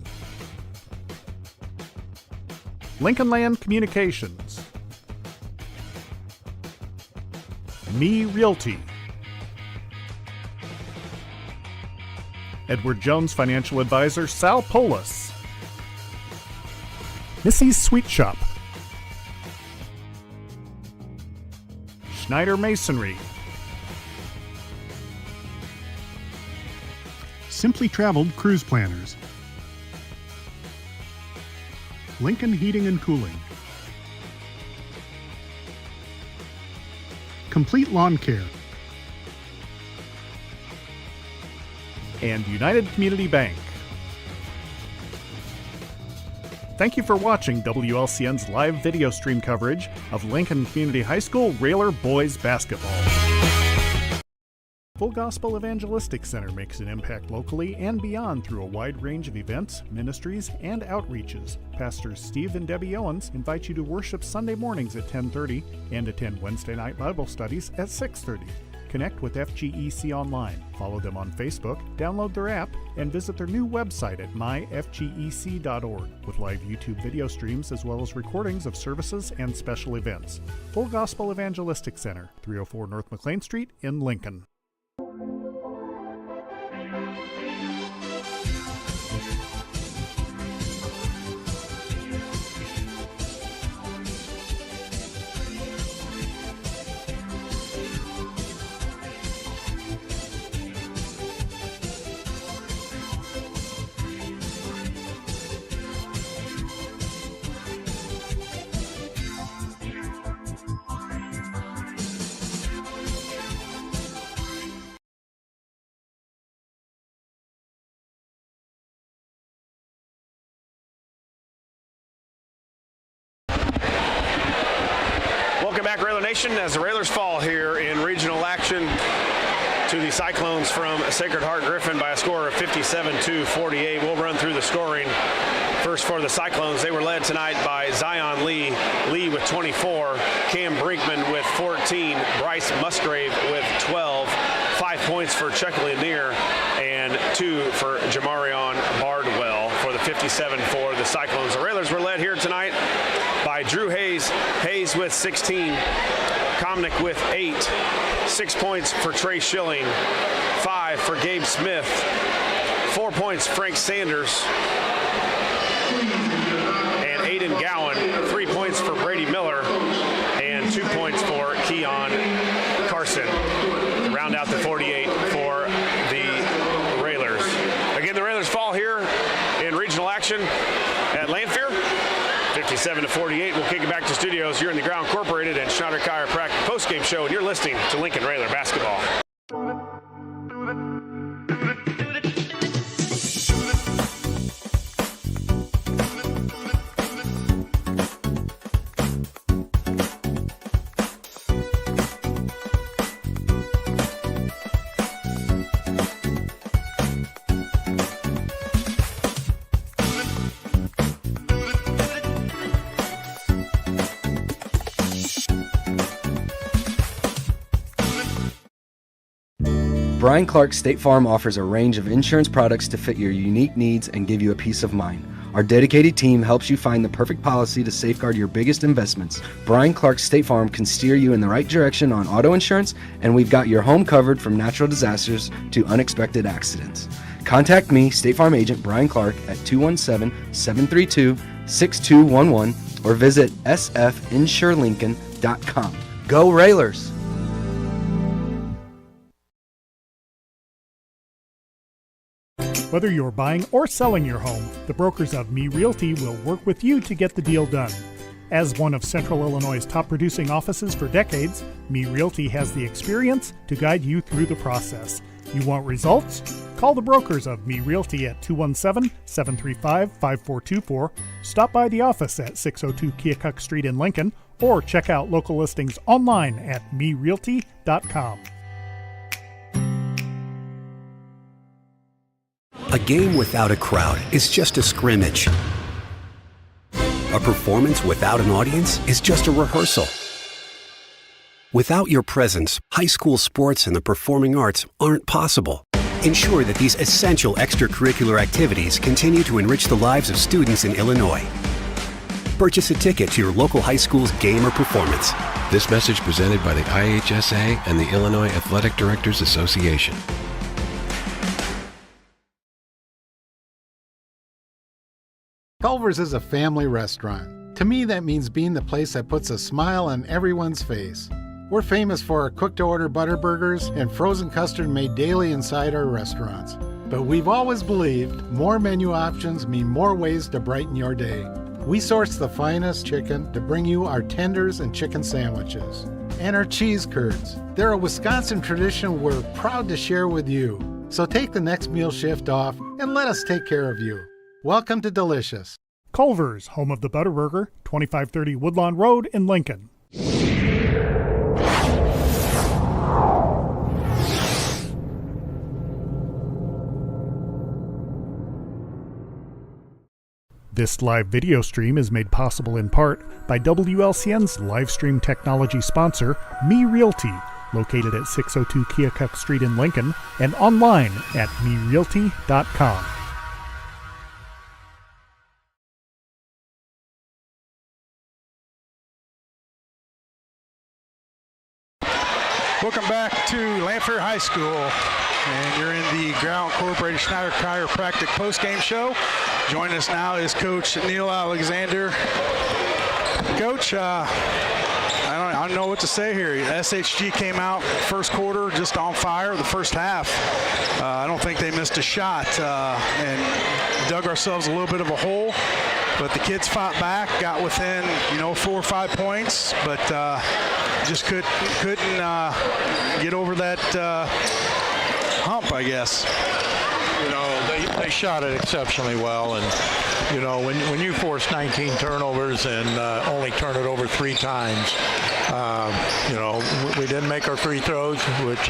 Lincoln Land Communications, Me Realty, Edward Jones Financial Advisor Sal Polis, Missy's Sweet Shop, Schneider Masonry, Simply Traveled Cruise Planners, Lincoln Heating and Cooling, Complete Lawn Care, and United Community Bank. Thank you for watching WLCN's live video stream coverage of Lincoln Community High School Railer Boys Basketball. Full Gospel Evangelistic Center makes an impact locally and beyond through a wide range of events, ministries, and outreaches. Pastors Steve and Debbie Owens invite you to worship Sunday mornings at 10:30 and attend Wednesday night Bible studies at 6:30. Connect with FGEC online, follow them on Facebook, download their app, and visit their new website at myfgec.org with live YouTube video streams as well as recordings of services and special events. Full Gospel Evangelistic Center, 304 North McLean Street in Lincoln. Nation, as the Railers fall here in regional action to the Cyclones from Sacred Heart Griffin by a score of 57-48. We'll run through the scoring. First for the Cyclones, they were led tonight by Zion Lee with 24, Cam Brinkman with 14, Bryce Musgrave with 12, 5 points for Chuck Lanier, and 2 for Jamarion Bardwell for the 57 for the Cyclones. The Railers were led here tonight by Drew Hayes with 16, Comnick with 8, 6 points for Trey Schilling, 5 for Gabe Smith, 4 points Frank Sanders, and Aiden Gowan, 3 points for Brady Miller, and 2 points for Keon Carson. Round out the 48 for the Railers. Again, the Railers fall here in regional action at Lanphier, 57-48. We'll kick it back to studios here in the Ground Incorporated and Schneider Chiropractic postgame show, and you're listening to Lincoln Railer Basketball. Brian Clark State Farm offers a range of insurance products to fit your unique needs and give you a peace of mind. Our dedicated team helps you find the perfect policy to safeguard your biggest investments. Brian Clark State Farm can steer you in the right direction on auto insurance, and we've got your home covered from natural disasters to unexpected accidents. Contact me, State Farm agent Brian Clark, at 217-732-6211 or visit sfinsurelincoln.com. Go Railers! Whether you're buying or selling your home, the brokers of Me Realty will work with you to get the deal done. As one of Central Illinois' top producing offices for decades, Me Realty has the experience to guide you through the process. You want results? Call the brokers of Me Realty at 217-735-5424, stop by the office at 602 Keokuk Street in Lincoln, or check out local listings online at merealty.com. A game without a crowd is just a scrimmage. A performance without an audience is just a rehearsal. Without your presence, high school sports and the performing arts aren't possible. Ensure that these essential extracurricular activities continue to enrich the lives of students in Illinois. Purchase a ticket to your local high school's game or performance. This message presented by the IHSA and the Illinois Athletic Directors Association. Culver's is a family restaurant. To me, that means being the place that puts a smile on everyone's face. We're famous for our cooked-to-order butter burgers and frozen custard made daily inside our restaurants. But we've always believed more menu options mean more ways to brighten your day. We source the finest chicken to bring you our tenders and chicken sandwiches. And our cheese curds. They're a Wisconsin tradition we're proud to share with you. So take the next meal shift off and let us take care of you. Welcome to Delicious. Culver's, home of the Butterburger, 2530 Woodlawn Road in Lincoln. This live video stream is made possible in part by WLCN's live stream technology sponsor, Me Realty, located at 602 Keokuk Street in Lincoln and online at merealty.com. Welcome back to Lanphier High School, and you're in the Ground Incorporated Schneider Chiropractic postgame show. Joining us now is Coach Neil Alexander. Coach, I don't know what to say here. SHG came out first quarter just on fire. The first half, I don't think they missed a shot, and dug ourselves a little bit of a hole. But the kids fought back, got within 4 or 5 points, but just couldn't get over that hump, I guess. they shot it exceptionally well, and when you force 19 turnovers and only turn it over 3 times, we didn't make our free throws, which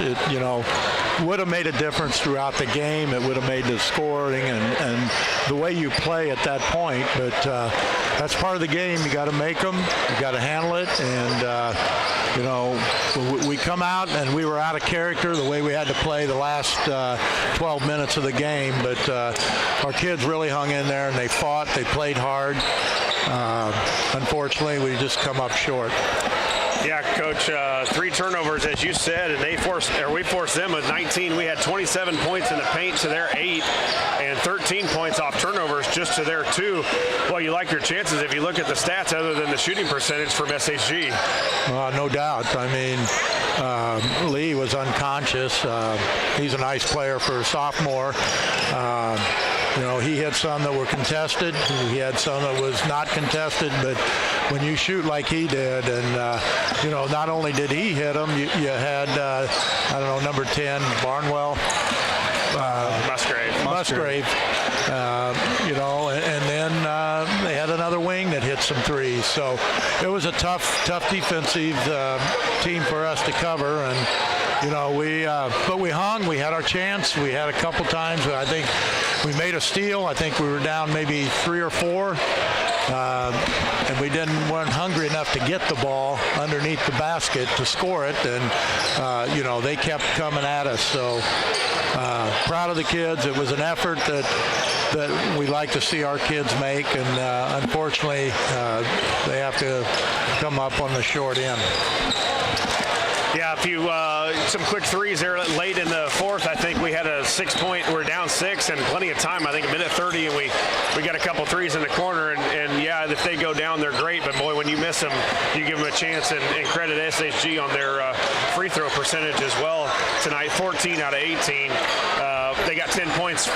would have made a difference throughout the game. It would have made the scoring and the way you play at that point. But that's part of the game. You got to make them. You got to handle it. And we come out and we were out of character the way we had to play the last 12 minutes of the game. But our kids really hung in there and they fought. They played hard. Unfortunately, we just come up short. Yeah, Coach, 3 turnovers, as you said, and we forced them with 19. We had 27 points in the paint to their 8 and 13 points off turnovers just to their 2. Well, you like your chances if you look at the stats other than the shooting percentage from SHG. No doubt. I mean, Lee was unconscious. He's a nice player for a sophomore. He had some that were contested. He had some that was not contested. But when you shoot like he did, and not only did he hit them, you had number 10 Barnwell, Musgrave. And then they had another wing that hit some threes. So it was a tough defensive team for us to cover. And but we hung. We had our chance. We had a couple times. I think we made a steal. I think we were down maybe 3 or 4. And we weren't hungry enough to get the ball underneath the basket to score it, and they kept coming at us. So proud of the kids. It was an effort that we like to see our kids make, and unfortunately they have to come up on the short end. Yeah, some quick threes there late in the 4th. I think we had a 6-point. We're down 6 and plenty of time. I think a minute 30, and we got a couple threes in the corner. And yeah, if they go down, they're great. But boy, when you miss them, you give them a chance. And credit SHG on their free throw percentage as well tonight. 14 out of 18. They got 10 points.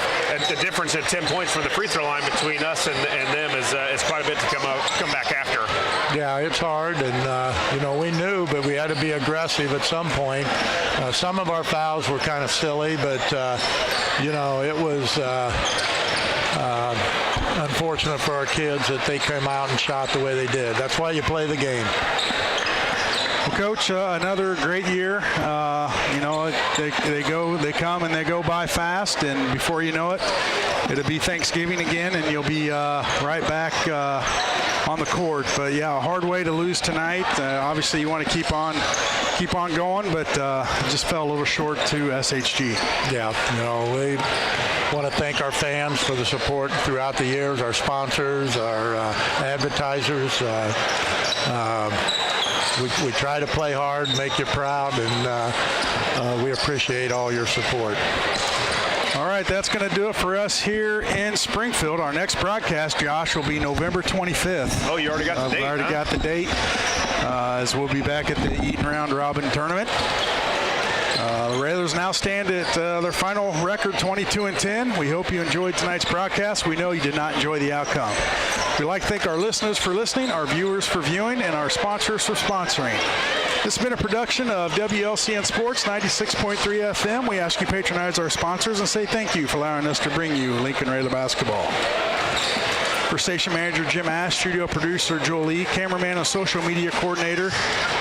The difference of 10 points from the free throw line between us and them is quite a bit to come back after. Yeah, it's hard, and we knew, but we had to be aggressive at some point. Some of our fouls were kind of silly, but it was unfortunate for our kids that they came out and shot the way they did. That's why you play the game. Well, Coach, another great year. They come and they go by fast, and before you know it, it'll be Thanksgiving again, and you'll be right back on the court. But yeah, a hard way to lose tonight. Obviously, you want to keep on going, but just fell a little short to SHG. Yeah, we want to thank our fans for the support throughout the years, our sponsors, our advertisers. We try to play hard, make you proud, and we appreciate all your support. All right, that's going to do it for us here in Springfield. Our next broadcast, Josh, will be November 25th. Oh, you already got the date, Already got the date, as we'll be back at the Eaton Round Robin Tournament. The Railers now stand at their final record, 22-10. We hope you enjoyed tonight's broadcast. We know you did not enjoy the outcome. We'd like to thank our listeners for listening, our viewers for viewing, and our sponsors for sponsoring. This has been a production of WLCN Sports 96.3 FM. We ask you to patronize our sponsors and say thank you for allowing us to bring you Lincoln Raider basketball. For station manager Jim Ash, studio producer Joel Lee, cameraman and social media coordinator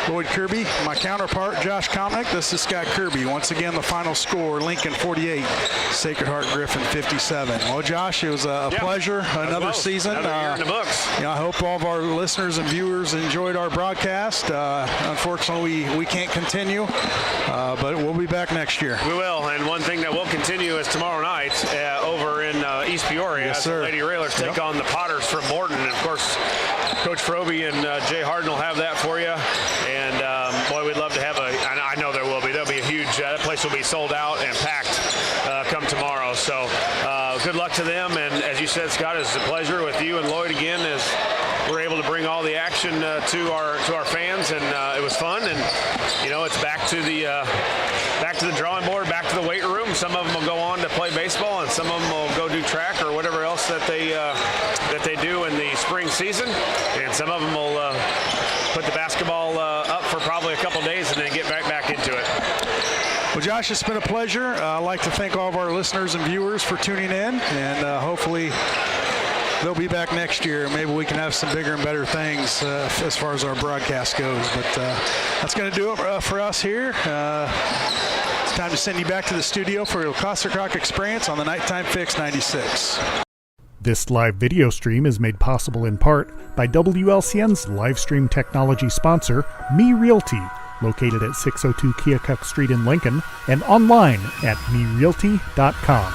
Lloyd Kirby, my counterpart Josh Komnick, this is Scott Kirby. Once again, the final score, Lincoln 48, Sacred Heart Griffin 57. Well, Josh, it was a pleasure. Another season. Another year in the books. I hope all of our listeners and viewers enjoyed our broadcast. Unfortunately, we can't continue, but we'll be back next year. We will, and one thing that will continue is tomorrow night over in East Peoria. Yes, as sir. The Lady Railers take on the Potters from Morton. And of course, Coach Froby and Jay Harden will have that for you. And boy, we'd love to have and I know there'll be a huge, that place will be sold out and packed come tomorrow. So good luck to them. And as you said, Scott, it's a pleasure with you and Lloyd again as we're able to bring all the action to our fans. And it was fun. And, it's back to the drawing board, back to the weight room. Some of them will go on to play baseball, and some of them will go do track or whatever else that they do in the spring season. And some of them will put the basketball up for probably a couple days and then get back into it. Well, Josh, it's been a pleasure. I'd like to thank all of our listeners and viewers for tuning in, and hopefully they'll be back next year. Maybe we can have some bigger and better things as far as our broadcast goes. But that's going to do it for us here. It's time to send you back to the studio for your Classic Rock experience on the Nighttime Fix 96. This live video stream is made possible in part by WLCN's live stream technology sponsor, Me Realty, located at 602 Keokuk Street in Lincoln, and online at merealty.com.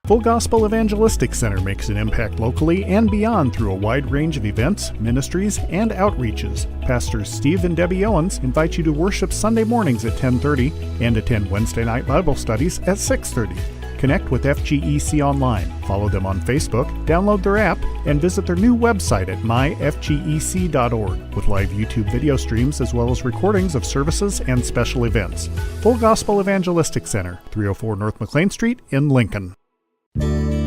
Full Gospel Evangelistic Center makes an impact locally and beyond through a wide range of events, ministries, and outreaches. Pastors Steve and Debbie Owens invite you to worship Sunday mornings at 10:30 and attend Wednesday night Bible studies at 6:30. Connect with FGEC online, follow them on Facebook, download their app, and visit their new website at myfgec.org with live YouTube video streams as well as recordings of services and special events. Full Gospel Evangelistic Center, 304 North McLean Street in Lincoln.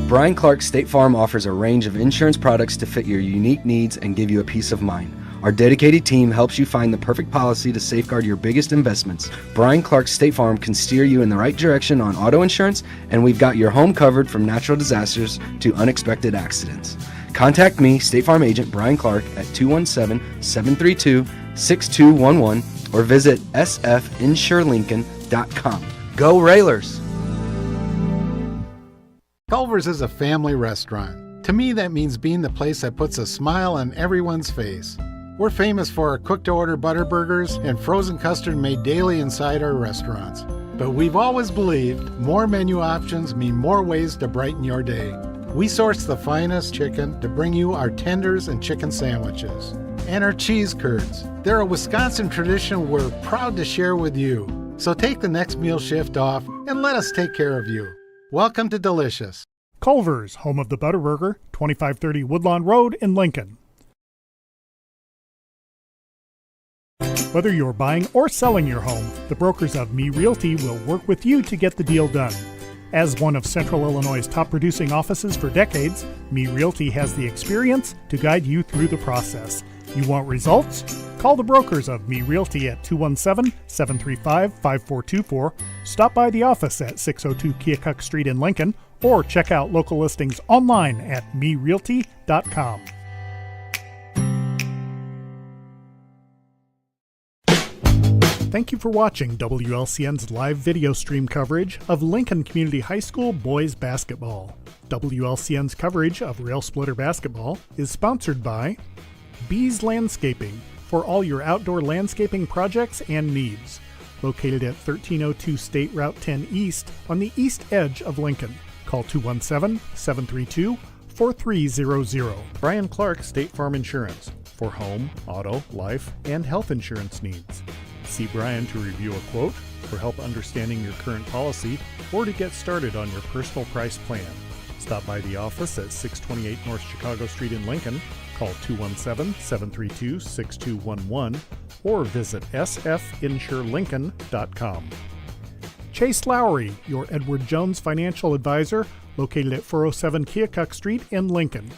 Brian Clark State Farm offers a range of insurance products to fit your unique needs and give you a peace of mind. Our dedicated team helps you find the perfect policy to safeguard your biggest investments. Brian Clark State Farm can steer you in the right direction on auto insurance, and we've got your home covered from natural disasters to unexpected accidents. Contact me, State Farm Agent Brian Clark, at 217-732-6211 or visit sfinsurelincoln.com. Go Railers! Culver's is a family restaurant. To me, that means being the place that puts a smile on everyone's face. We're famous for our cooked-to-order butter burgers and frozen custard made daily inside our restaurants. But we've always believed more menu options mean more ways to brighten your day. We source the finest chicken to bring you our tenders and chicken sandwiches. And our cheese curds. They're a Wisconsin tradition we're proud to share with you. So take the next meal shift off and let us take care of you. Welcome to Delicious. Culver's, home of the Butterburger, 2530 Woodlawn Road in Lincoln. Whether you're buying or selling your home, the brokers of Me Realty will work with you to get the deal done. As one of Central Illinois' top producing offices for decades, Me Realty has the experience to guide you through the process. You want results? Call the brokers of Me Realty at 217-735-5424, stop by the office at 602 Keokuk Street in Lincoln, or check out local listings online at merealty.com. Thank you for watching WLCN's live video stream coverage of Lincoln Community High School boys basketball. WLCN's coverage of Rail Splitter basketball is sponsored by Bees Landscaping for all your outdoor landscaping projects and needs. Located at 1302 State Route 10 East on the east edge of Lincoln. Call 217-732-4300. Brian Clark State Farm Insurance for home, auto, life, and health insurance needs. See Brian to review a quote, for help understanding your current policy, or to get started on your personal price plan. Stop by the office at 628 North Chicago Street in Lincoln. Call 217-732-6211 or visit sfinsurelincoln.com. Chase Lowry, your Edward Jones financial advisor, located at 407 Keokuk Street in Lincoln.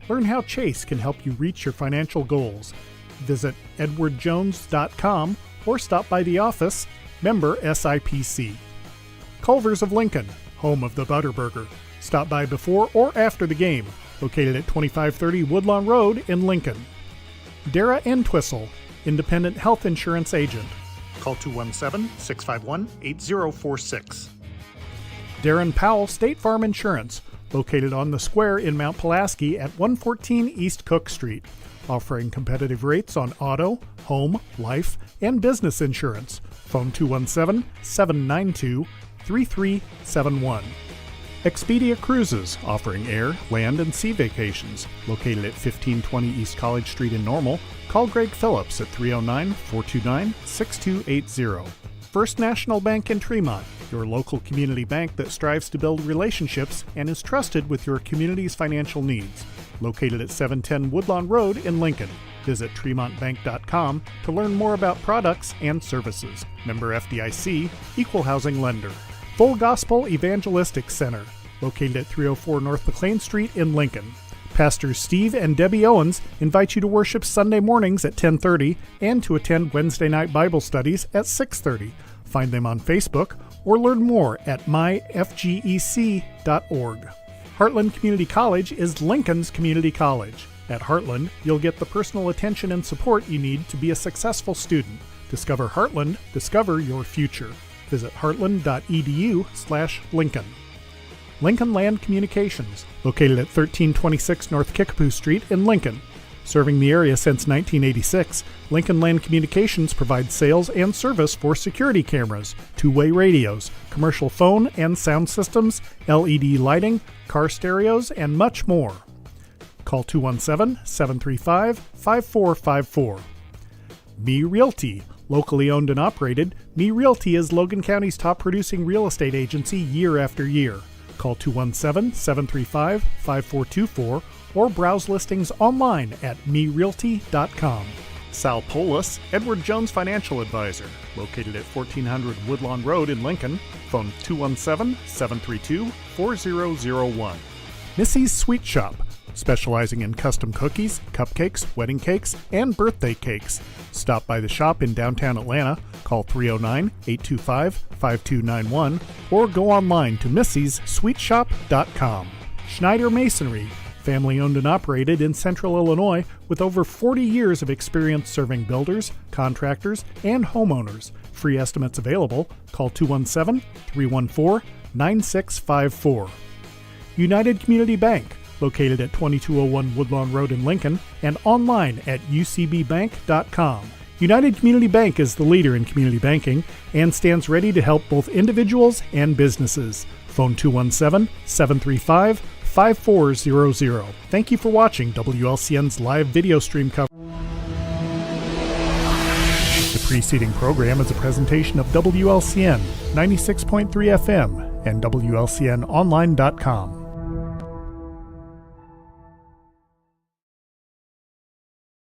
Learn how Chase can help you reach your financial goals. Visit edwardjones.com or stop by the office, member SIPC. Culver's of Lincoln, home of the Butterburger. Stop by before or after the game, located at 2530 Woodlawn Road in Lincoln. Dara Entwistle, independent health insurance agent. Call 217-651-8046. Darren Powell State Farm Insurance, located on the square in Mount Pulaski at 114 East Cook Street, offering competitive rates on auto, home, life, and business insurance. Phone 217-792-3371. Expedia Cruises, offering air, land, and sea vacations. Located at 1520 East College Street in Normal, call Greg Phillips at 309-429-6280. First National Bank in Tremont, your local community bank that strives to build relationships and is trusted with your community's financial needs. Located at 710 Woodlawn Road in Lincoln. Visit TremontBank.com to learn more about products and services. Member FDIC, Equal Housing Lender. Full Gospel Evangelistic Center, located at 304 North McLean Street in Lincoln. Pastors Steve and Debbie Owens invite you to worship Sunday mornings at 10:30 and to attend Wednesday night Bible studies at 6:30. Find them on Facebook or learn more at myfgec.org. Heartland Community College is Lincoln's community college. At Heartland, you'll get the personal attention and support you need to be a successful student. Discover Heartland, discover your future. Visit heartland.edu/Lincoln. Lincoln Land Communications, located at 1326 North Kickapoo Street in Lincoln. Serving the area since 1986, Lincoln Land Communications provides sales and service for security cameras, two-way radios, commercial phone and sound systems, LED lighting, car stereos, and much more. Call 217-735-5454. Me Realty. Locally owned and operated, Me Realty is Logan County's top producing real estate agency year after year. Call 217-735-5424 or browse listings online at merealty.com. Sal Polis, Edward Jones Financial Advisor, located at 1400 Woodlawn Road in Lincoln. Phone 217-732-4001. Missy's Sweet Shop, specializing in custom cookies, cupcakes, wedding cakes, and birthday cakes. Stop by the shop in downtown Atlanta, call 309-825-5291, or go online to missyssweetshop.com. Schneider Masonry, family owned and operated in Central Illinois with over 40 years of experience serving builders, contractors, and homeowners. Free estimates available. Call 217-314-9654. United Community Bank, located at 2201 Woodlawn Road in Lincoln, and online at ucbbank.com. United Community Bank is the leader in community banking and stands ready to help both individuals and businesses. Phone 217-735-5400. Thank you for watching WLCN's live video stream coverage. The preceding program is a presentation of WLCN 96.3 FM and WLCNonline.com.